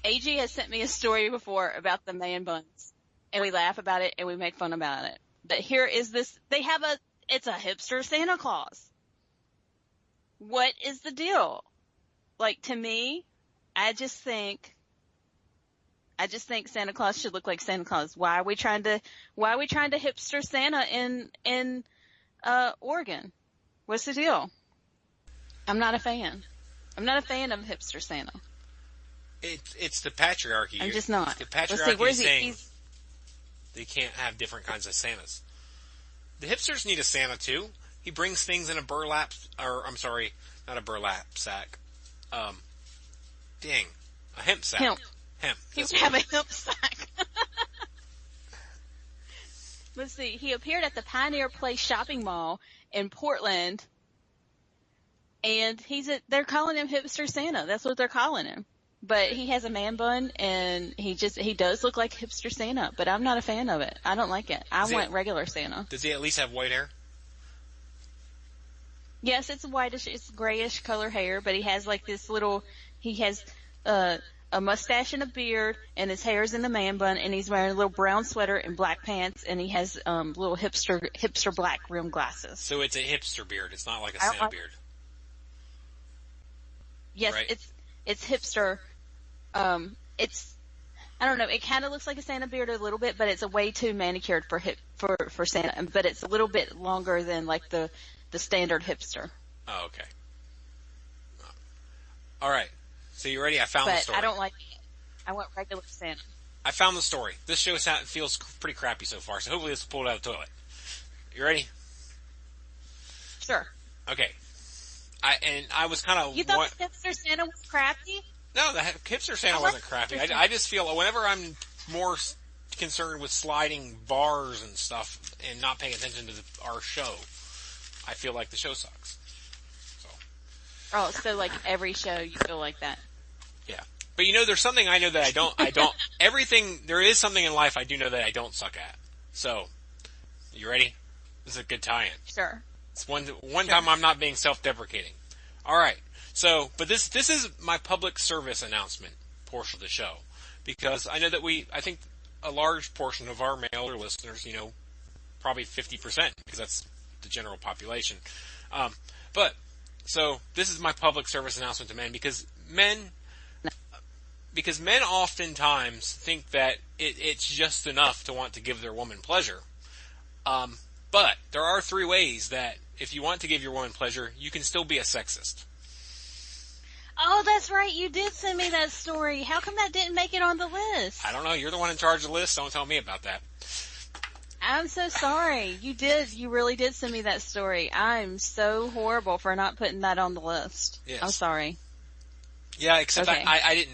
AG has sent me a story before about the man buns, and we laugh about it and we make fun about it. But here is this. It's a hipster Santa Claus. What is the deal? Like, to me, I just think Santa Claus should look like Santa Claus. Why are we trying to hipster Santa in Oregon? What's the deal? I'm not a fan. I'm not a fan of hipster Santa. It's the patriarchy. I'm just not. The patriarchy is saying they can't have different kinds of Santas. The hipsters need a Santa too. He brings things in a burlap, or I'm sorry, not a burlap sack. A hemp sack. Hemp. He would have a hemp sack. Let's see. He appeared at the Pioneer Place shopping mall in Portland, and they're calling him hipster Santa. That's what they're calling him. But he has a man bun, and he does look like hipster Santa, but I'm not a fan of it. I don't like it. I want regular Santa. Does he at least have white hair? Yes, it's it's grayish color hair, but he has like this he has a mustache and a beard, and his hair's in the man bun, and he's wearing a little brown sweater and black pants, and he has little hipster black rim glasses. So it's a hipster beard. It's not like a Santa beard. Yes, right? It's hipster. I don't know. It kind of looks like a Santa beard a little bit, but it's a way too manicured for Santa. But it's a little bit longer than like the standard hipster. Oh, okay. All right. So you ready? I found the story. But I don't like it. I want regular Santa. I found the story. This show feels pretty crappy so far, so hopefully this will pull it out of the toilet. You ready? Sure. Okay. I was kind of... You thought the hipster Santa was crappy? No, the hipster Santa wasn't crappy. I just feel whenever I'm more concerned with sliding bars and stuff and not paying attention to our show, I feel like the show sucks. So like every show you feel like that. Yeah. But there's something I know that I don't, there is something in life I do know that I don't suck at. So, you ready? This is a good tie-in. Sure. It's one time I'm not being self-deprecating. Alright. So, but this is my public service announcement portion of the show. Because I know that I think a large portion of our male listeners, probably 50%, because that's the general population. So this is my public service announcement to men, because men oftentimes think that it's just enough to want to give their woman pleasure. But there are 3 ways that if you want to give your woman pleasure, you can still be a sexist. Oh, that's right. You did send me that story. How come that didn't make it on the list? I don't know. You're the one in charge of the list. Don't tell me about that. I'm so sorry. You did. You really did send me that story. I'm so horrible for not putting that on the list. Yes. I'm sorry. Yeah, except okay. I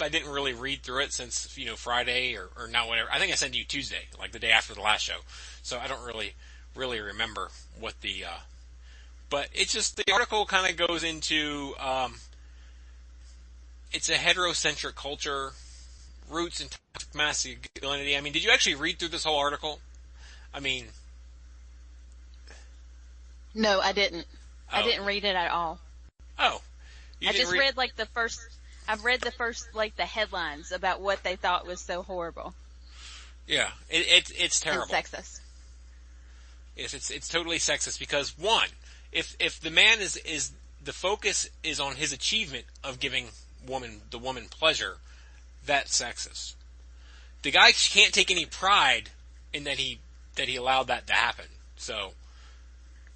didn't really read through it since, Friday or not whatever. I think I sent it to you Tuesday, like the day after the last show. So I don't really really remember what the. But it's just the article kind of goes into. It's a heterocentric culture, roots in toxic masculinity. I mean, did you actually read through this whole article? I mean, No, I didn't. Oh. I didn't read it at all. Oh, I just read like the first. I've read the first, like the headlines about what they thought was so horrible. Yeah, it's terrible. And sexist. Yes, it's totally sexist because one, if the man is the focus is on his achievement of giving the woman pleasure, that's sexist. The guy can't take any pride in that he allowed that to happen. So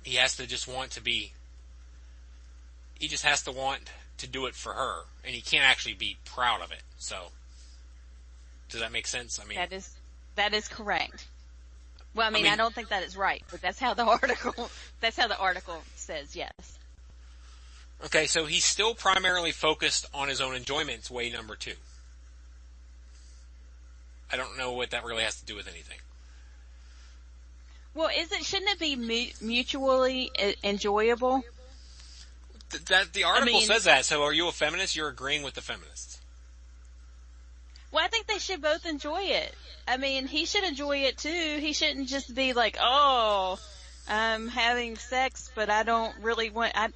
he has to just want to be. He just has to want to do it for her, and he can't actually be proud of it. So, does that make sense? I mean, that is correct. Well, I mean, I don't think that is right, but that's how the article says. Yes. Okay, so he's still primarily focused on his own enjoyments. Way number 2. I don't know what that really has to do with anything. Well, shouldn't it be mutually enjoyable? That the article says that. So, are you a feminist? You're agreeing with the feminists. Well, I think they should both enjoy it. I mean, he should enjoy it too. He shouldn't just be like, "Oh, I'm having sex, but I don't really want. I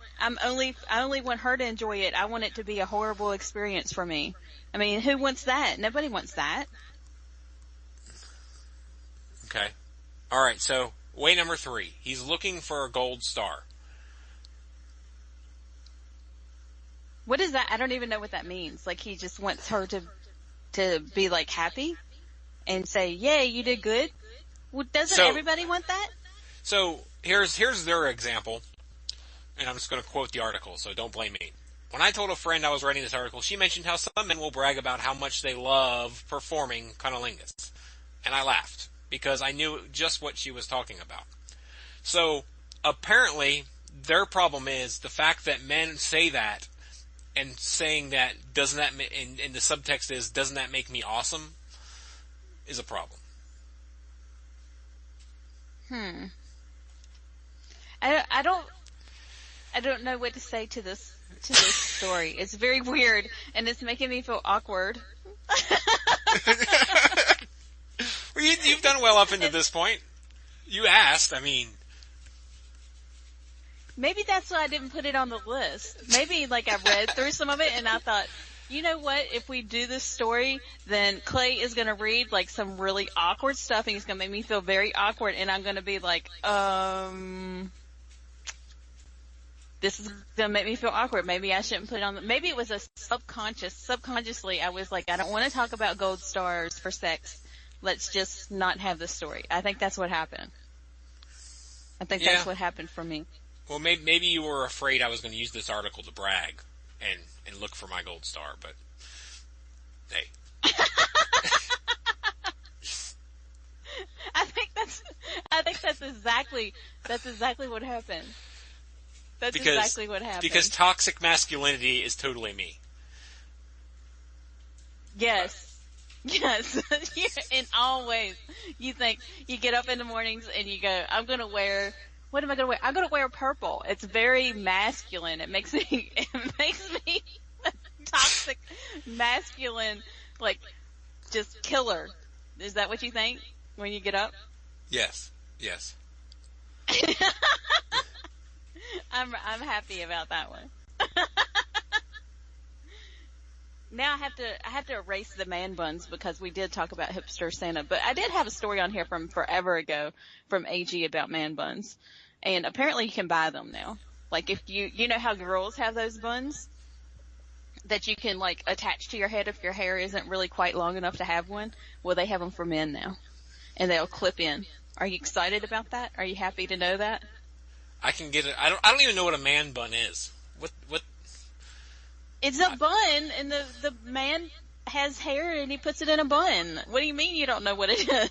only want her to enjoy it. I want it to be a horrible experience for me." I mean, who wants that? Nobody wants that. Okay. All right. So, way number 3. He's looking for a gold star. What is that? I don't even know what that means. Like, he just wants her to be like happy and say, "Yay, you did good." Well, doesn't everybody want that? So here's their example, and I'm just going to quote the article, so don't blame me. When I told a friend I was writing this article, she mentioned how some men will brag about how much they love performing cunnilingus, and I laughed because I knew just what she was talking about. So apparently, their problem is the fact that men say that. And saying that, doesn't that, and the subtext is, doesn't that make me awesome, is a problem. I don't know what to say to this story. It's very weird, and it's making me feel awkward. Well, you've done well up until this point. You asked, I mean. Maybe that's why I didn't put it on the list. Maybe, like, I read through some of it and I thought, you know what, if we do this story, then Clay is going to read, like, some really awkward stuff and he's going to make me feel very awkward and I'm going to be like, this is going to make me feel awkward. Maybe I shouldn't put it on maybe it was a subconsciously I was like, I don't want to talk about gold stars for sex. Let's just not have this story. I think that's what happened. I think that's what happened for me. Well, maybe you were afraid I was going to use this article to brag and look for my gold star, but hey. I think that's exactly what happened. Exactly what happened. Because toxic masculinity is totally me. Yes. Yes. In all ways. You think, you get up in the mornings and you go, what am I going to wear? I'm going to wear purple. It's very masculine. It makes me toxic, masculine, like, just killer. Is that what you think when you get up? Yes. I'm happy about that one. Now I have to erase the man buns because we did talk about hipster Santa, but I did have a story on here from forever ago from AG about man buns. And apparently you can buy them now. Like if you know how girls have those buns that you can like attach to your head if your hair isn't really quite long enough to have one? Well, they have them for men now. And they'll clip in. Are you excited about that? Are you happy to know that? I can get it. I don't even know what a man bun is. What? It's a bun and the man has hair and he puts it in a bun. What do you mean you don't know what it is?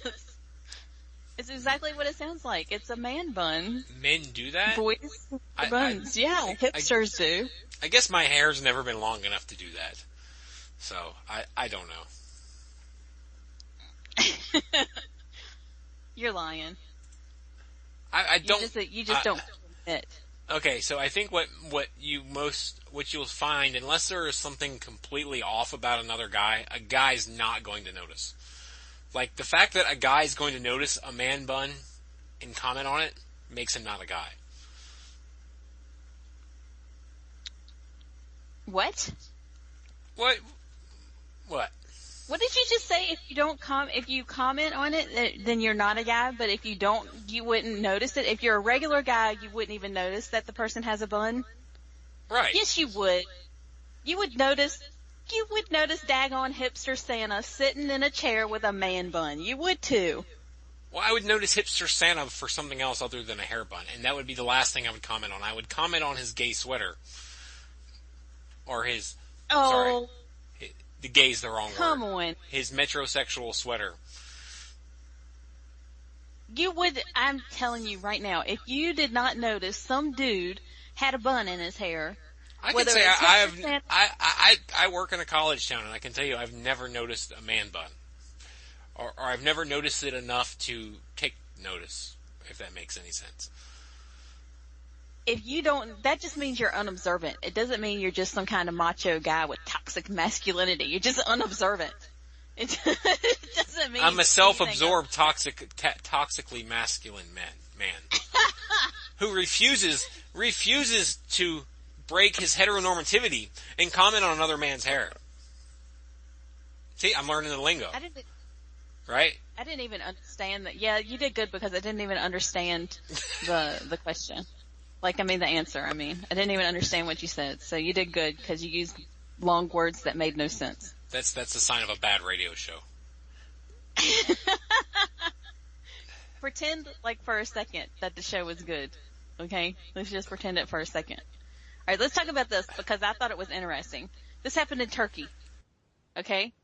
It's exactly what it sounds like. It's a man bun. Men do that? Boys, buns. Hipsters do. I guess my hair's never been long enough to do that. So, I don't know. You're lying. I don't. You just don't admit. Okay, so I think what you'll find, unless there is something completely off about another guy, a guy's not going to notice. Like, the fact that a guy's going to notice a man bun and comment on it makes him not a guy. What? What? What did you just say? If you comment on it, then you're not a guy. But if you don't, you wouldn't notice it. If you're a regular guy, you wouldn't even notice that the person has a bun. Right. Yes, you would. You would notice daggone hipster Santa sitting in a chair with a man bun. You would too. Well, I would notice hipster Santa for something else other than a hair bun, and that would be the last thing I would comment on. I would comment on his gay sweater. Or his... Oh... Sorry. The gay's the wrong word. Come on. His metrosexual sweater. You would, I'm telling you right now, if you did not notice some dude had a bun in his hair... I can say I work in a college town, and I can tell you I've never noticed a man bun. Or I've never noticed it enough to take notice, if that makes any sense. If you don't, that just means you're unobservant. It doesn't mean you're just some kind of macho guy with toxic masculinity. You're just unobservant. It doesn't mean... I'm a self-absorbed, toxically masculine man who refuses to break his heteronormativity and comment on another man's hair. See, I'm learning the lingo. Right? I didn't even understand that. Yeah, you did good because I didn't even understand the question. Like, I mean, the answer, I didn't even understand what you said. So you did good because you used long words that made no sense. That's a sign of a bad radio show. Pretend, like, for a second that the show was good. Okay? Let's just pretend it for a second. Alright, let's talk about this because I thought it was interesting. This happened in Turkey. Okay?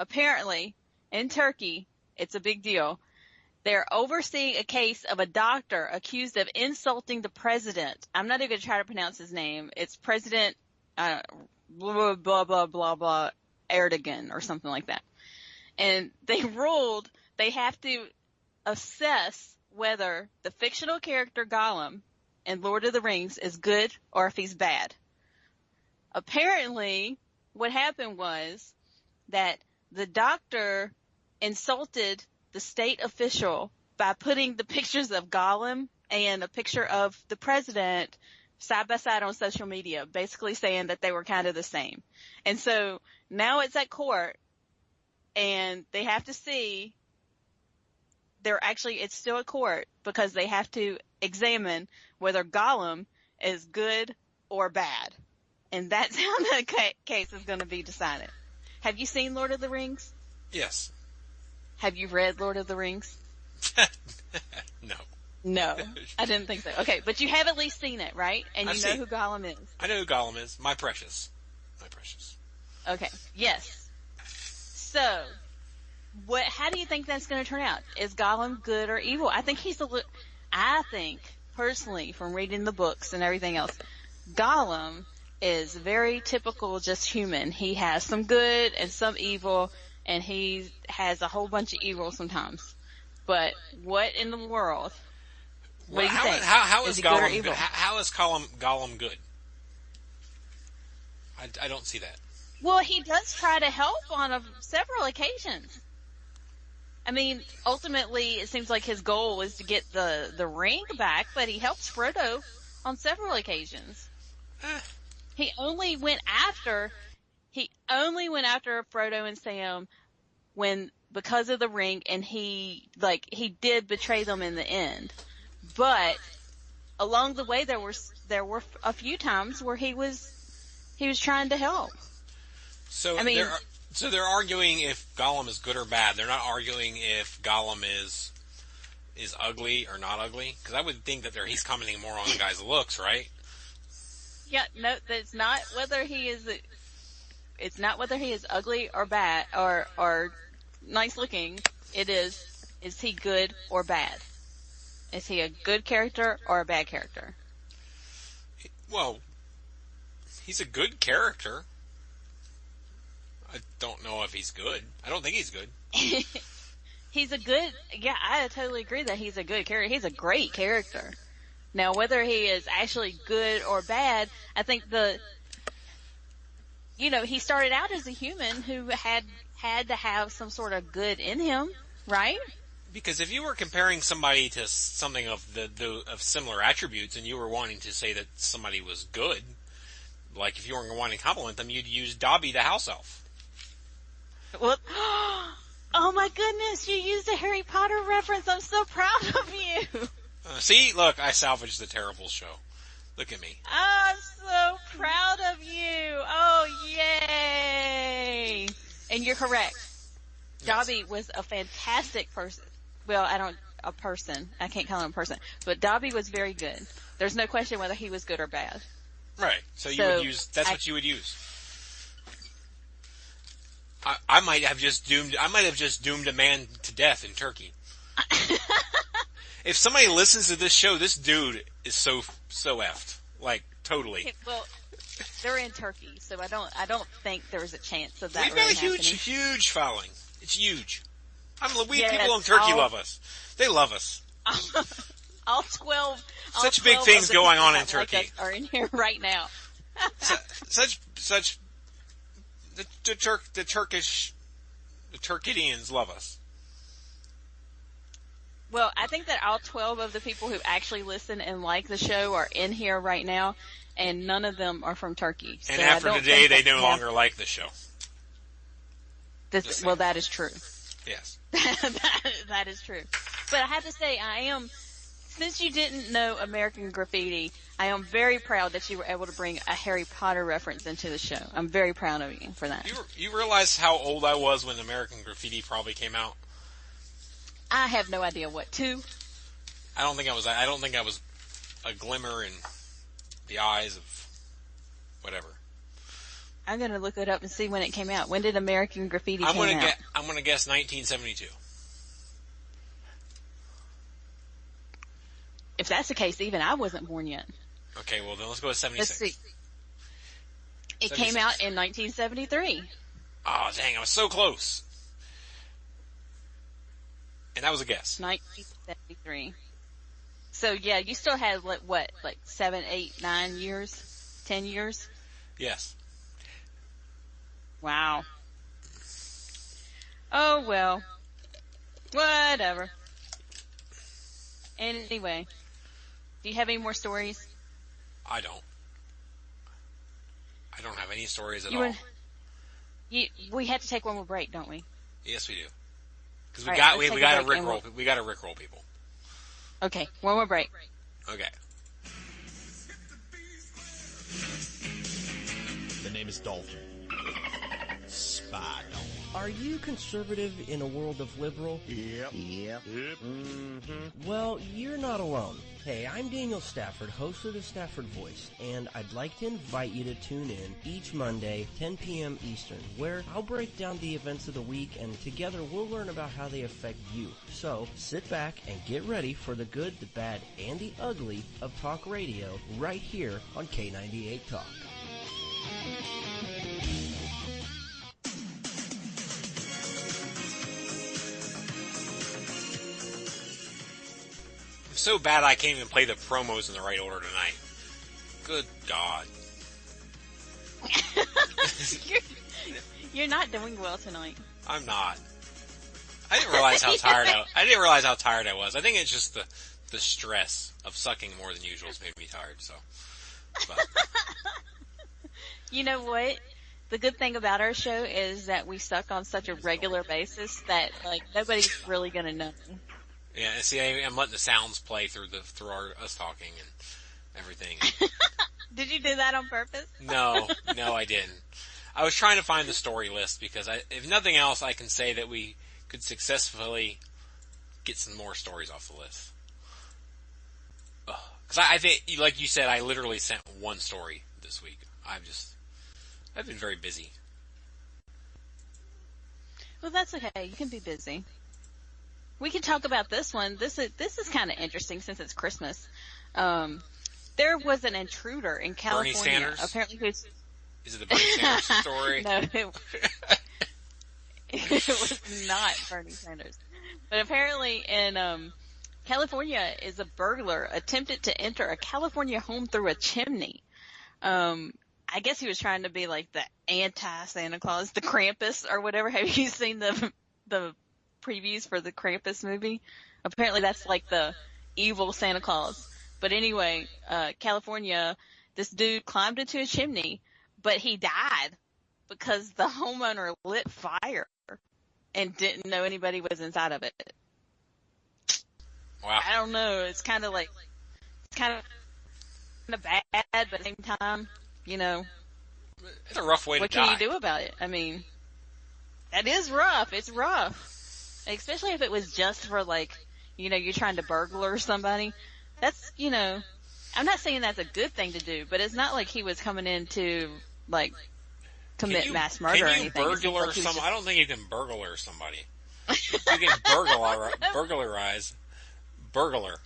Apparently, in Turkey, it's a big deal. They're overseeing a case of a doctor accused of insulting the president. I'm not even going to try to pronounce his name. It's President, blah, blah, blah, blah, blah, Erdogan or something like that. And they ruled they have to assess whether the fictional character Gollum in Lord of the Rings is good or if he's bad. Apparently, what happened was that the doctor insulted the state official by putting the pictures of Gollum and a picture of the president side by side on social media, basically saying that they were kind of the same. And so now it's at court and they have to see it's still at court because they have to examine whether Gollum is good or bad. And that's how the case is going to be decided. Have you seen Lord of the Rings? Yes. Have you read Lord of the Rings? No. No, I didn't think so. Okay, but you have at least seen it, right? And you know who Gollum is. I know who Gollum is. My precious. Okay, yes. So, how do you think that's going to turn out? Is Gollum good or evil? I think personally, from reading the books and everything else, Gollum is very typical, just human. He has some good and some evil, and he has a whole bunch of evil sometimes. But what in the world? What do you think? How is he good or Gollum? evil? How is Gollum good? I don't see that. Well, he does try to help on several occasions. I mean, ultimately, it seems like his goal is to get the ring back, but he helps Frodo on several occasions. He only went after Frodo and Sam because of the ring, and he did betray them in the end. But along the way, there were a few times where he was trying to help. So they're arguing if Gollum is good or bad. They're not arguing if Gollum is ugly or not ugly. Because I would think that he's commenting more on the guy's looks, right? Yeah, no, it's not whether he is. It's not whether he is ugly or bad or nice looking. It is he good or bad? Is he a good character or a bad character? Well, he's a good character. I don't know if he's good. I don't think he's good. he's a good, yeah, I totally agree that he's a good character. He's a great character. Now, whether he is actually good or bad, I think he started out as a human who had to have some sort of good in him, right? Because if you were comparing somebody to something of of similar attributes, and you were wanting to say that somebody was good, like if you were wanting to compliment them, you'd use Dobby the house elf. Well, oh my goodness, you used a Harry Potter reference. I'm so proud of you. See, look, I salvaged the terrible show. Look at me. I'm so proud of you. Oh, yay. And you're correct. Yes. Dobby was a fantastic person. Well, I can't call him a person, but Dobby was very good. There's no question whether he was good or bad. Right. So you would use, what you would use. I might have just doomed a man to death in Turkey. If somebody listens to this show, this dude is so effed. Like, totally. Well, they're in Turkey, so I don't think there's a chance of that. We've got a huge following. It's huge. People in Turkey love us. They love us. All 12. Such big things going on in Turkey are in here right now. The Turkidians love us. Well, I think that all 12 of the people who actually listen and like the show are in here right now, and none of them are from Turkey. So and after today, they no longer like the show. Well, that is true. Yes. That is true. But I have to say, since you didn't know American Graffiti, I am very proud that you were able to bring a Harry Potter reference into the show. I'm very proud of you for that. You realize how old I was when American Graffiti probably came out? I have no idea what, 2? I don't think I was a glimmer in the eyes of whatever. I'm going to look it up and see when it came out. When did American Graffiti come out? I'm going to guess 1972. If that's the case, even I wasn't born yet. Okay, well then let's go with 76. Let's see. It came out in 1973. Oh, dang, I was so close. And that was a guess. 1973. So yeah, you still had like 7, 8, 9 years? 10 years? Yes. Wow. Oh well. Whatever. Anyway. Do you have any more stories? I don't. I don't have any stories at all. We have to take one more break, don't we? Yes, we do. Because we got to rickroll. We got to rickroll people. Okay, one more break. Okay. The name is Dolphin. Spy Dolphin. Are you conservative in a world of liberal? Yep. Mm-hmm. Well, you're not alone. Hey, I'm Daniel Stafford, host of the Stafford Voice, and I'd like to invite you to tune in each Monday, 10 p.m. Eastern, where I'll break down the events of the week, and together we'll learn about how they affect you. So, sit back and get ready for the good, the bad, and the ugly of talk radio right here on K98 Talk. So bad I can't even play the promos in the right order tonight. Good God. You're not doing well tonight. I'm not. I didn't realize how tired I was. I think it's just the stress of sucking more than usual has made me tired, so. But. You know what? The good thing about our show is that we suck on such a regular basis that nobody's really gonna know. Yeah, see, I'm letting the sounds play through us talking and everything. Did you do that on purpose? No, I didn't. I was trying to find the story list because if nothing else, I can say that we could successfully get some more stories off the list. Because I think, like you said, I literally sent one story this week. I've been very busy. Well, that's okay. You can be busy. We can talk about this one. This is kind of interesting since it's Christmas. There was an intruder in California. Bernie Sanders? Apparently, Is it the Bernie Sanders story? No, it was not Bernie Sanders. But apparently in California is a burglar attempted to enter a California home through a chimney. I guess he was trying to be like the anti-Santa Claus, the Krampus or whatever. Have you seen the previews for the Krampus movie? Apparently that's like the evil Santa Claus. But anyway, California, this dude climbed into a chimney, but he died because the homeowner lit fire and didn't know anybody was inside of it. Wow. I don't know. It's kind of bad, but at the same time, you know. It's a rough way to die. What can you do about it? I mean, that is rough. It's rough. Especially if it was just for like, you know, you're trying to burglar somebody. That's, you know, I'm not saying that's a good thing to do, but it's not like he was coming in to, like, commit mass murder or anything. Can you burglar somebody? I don't think you can burglar somebody. You can burglarize. Burglar.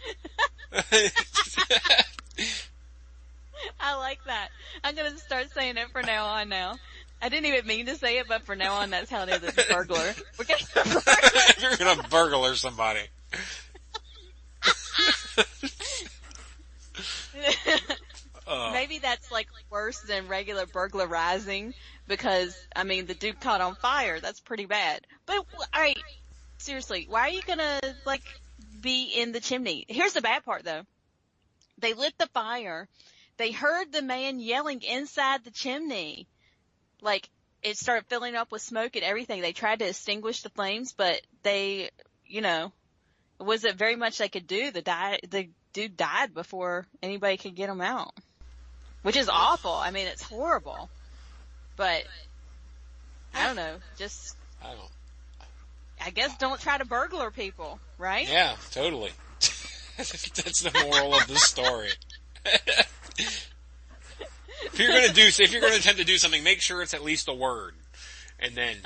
I like that. I'm going to start saying it from now on now. I didn't even mean to say it, but from now on, that's how it is. It's burglar. You're going to burglar somebody. Maybe that's like worse than regular burglarizing because, I mean, the dude caught on fire. That's pretty bad. But, alright, seriously, why are you gonna, like, be in the chimney? Here's the bad part, though. They lit the fire. They heard the man yelling inside the chimney. Like, it started filling up with smoke and everything. They tried to extinguish the flames, but they, you know, was it very much they could do? The dude died before anybody could get him out. Which is awful. I mean, it's horrible. But, I don't know. I guess don't try to burglar people, right? Yeah, totally. That's the moral of the story. If you're going to attempt to do something, make sure it's at least a word. And then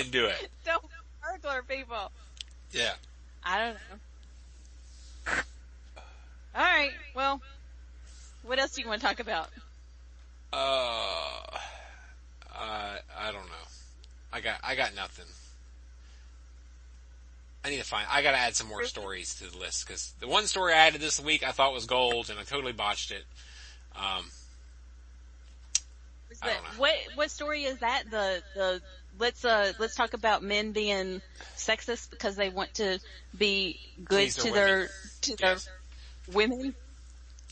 do it. Don't burglar people. Yeah. I don't know. Alright, well, what else do you want to talk about? I don't know. I got nothing. I gotta add some more stories to the list, because the one story I added this week I thought was gold, and I totally botched it. I don't know. What story is that? Let's talk about men being sexist because they want to be good to their women.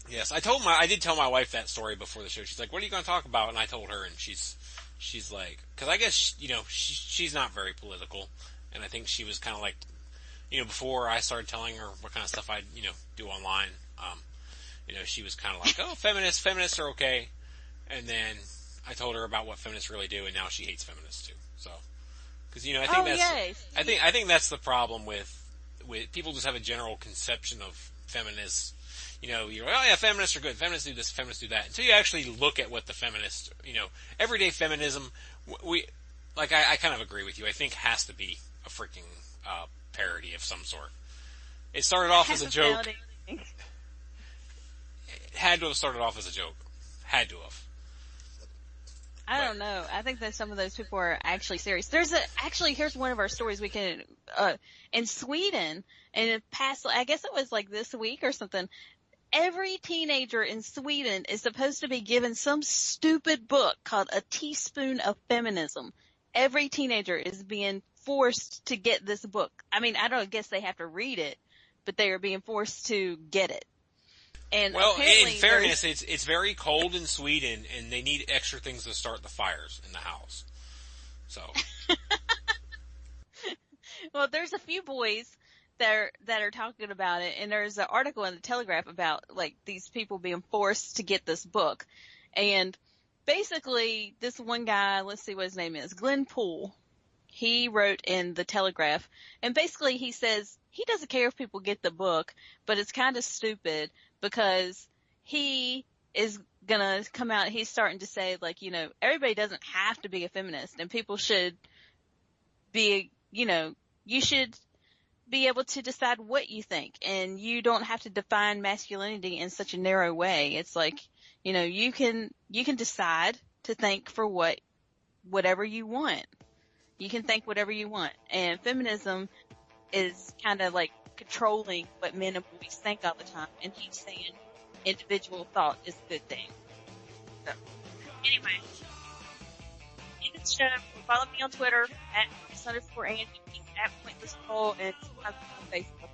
Yes, I did tell my wife that story before the show. She's like, "What are you going to talk about?" And I told her, and she's like, because I guess, you know, she's not very political, and I think she was kind of like, you know, before I started telling her what kind of stuff I, you know, do online, you know, she was kind of like, "Oh, feminists are okay," and then I told her about what feminists really do, and now she hates feminists too. So, because, you know, I think that's the problem with people just have a general conception of feminists. You know, you're like, "Oh yeah, feminists are good. Feminists do this, feminists do that." Until you actually look at what the feminists, you know, everyday feminism, I kind of agree with you. I think has to be a freaking parody of some sort. It started off as a joke. It had to have started off as a joke. Had to have. I don't know. I think that some of those people are actually serious. Here's one of our stories we can, in Sweden, and in past, I guess it was like this week or something, every teenager in Sweden is supposed to be given some stupid book called A Teaspoon of Feminism. Every teenager is being forced to get this book. I mean, I don't guess they have to read it, but they are being forced to get it. And well, in fairness, it's very cold in Sweden, and they need extra things to start the fires in the house. So, well, there's a few boys that are talking about it, and there's an article in the Telegraph about like these people being forced to get this book, and basically this one guy, let's see what his name is, Glenn Poole. He wrote in the Telegraph, and basically he says he doesn't care if people get the book, but it's kind of stupid because he is gonna come out, he's starting to say, like, you know, everybody doesn't have to be a feminist, and people should be, you know, you should be able to decide what you think, and you don't have to define masculinity in such a narrow way. It's like, you know, you can decide to think for whatever you want. You can think whatever you want. And feminism is kind of like controlling what men and boys think all the time. And he's saying individual thought is a good thing. So, anyway. In the show, follow me on Twitter at @_Angie, at Pointless Cole, and sometimes on Facebook.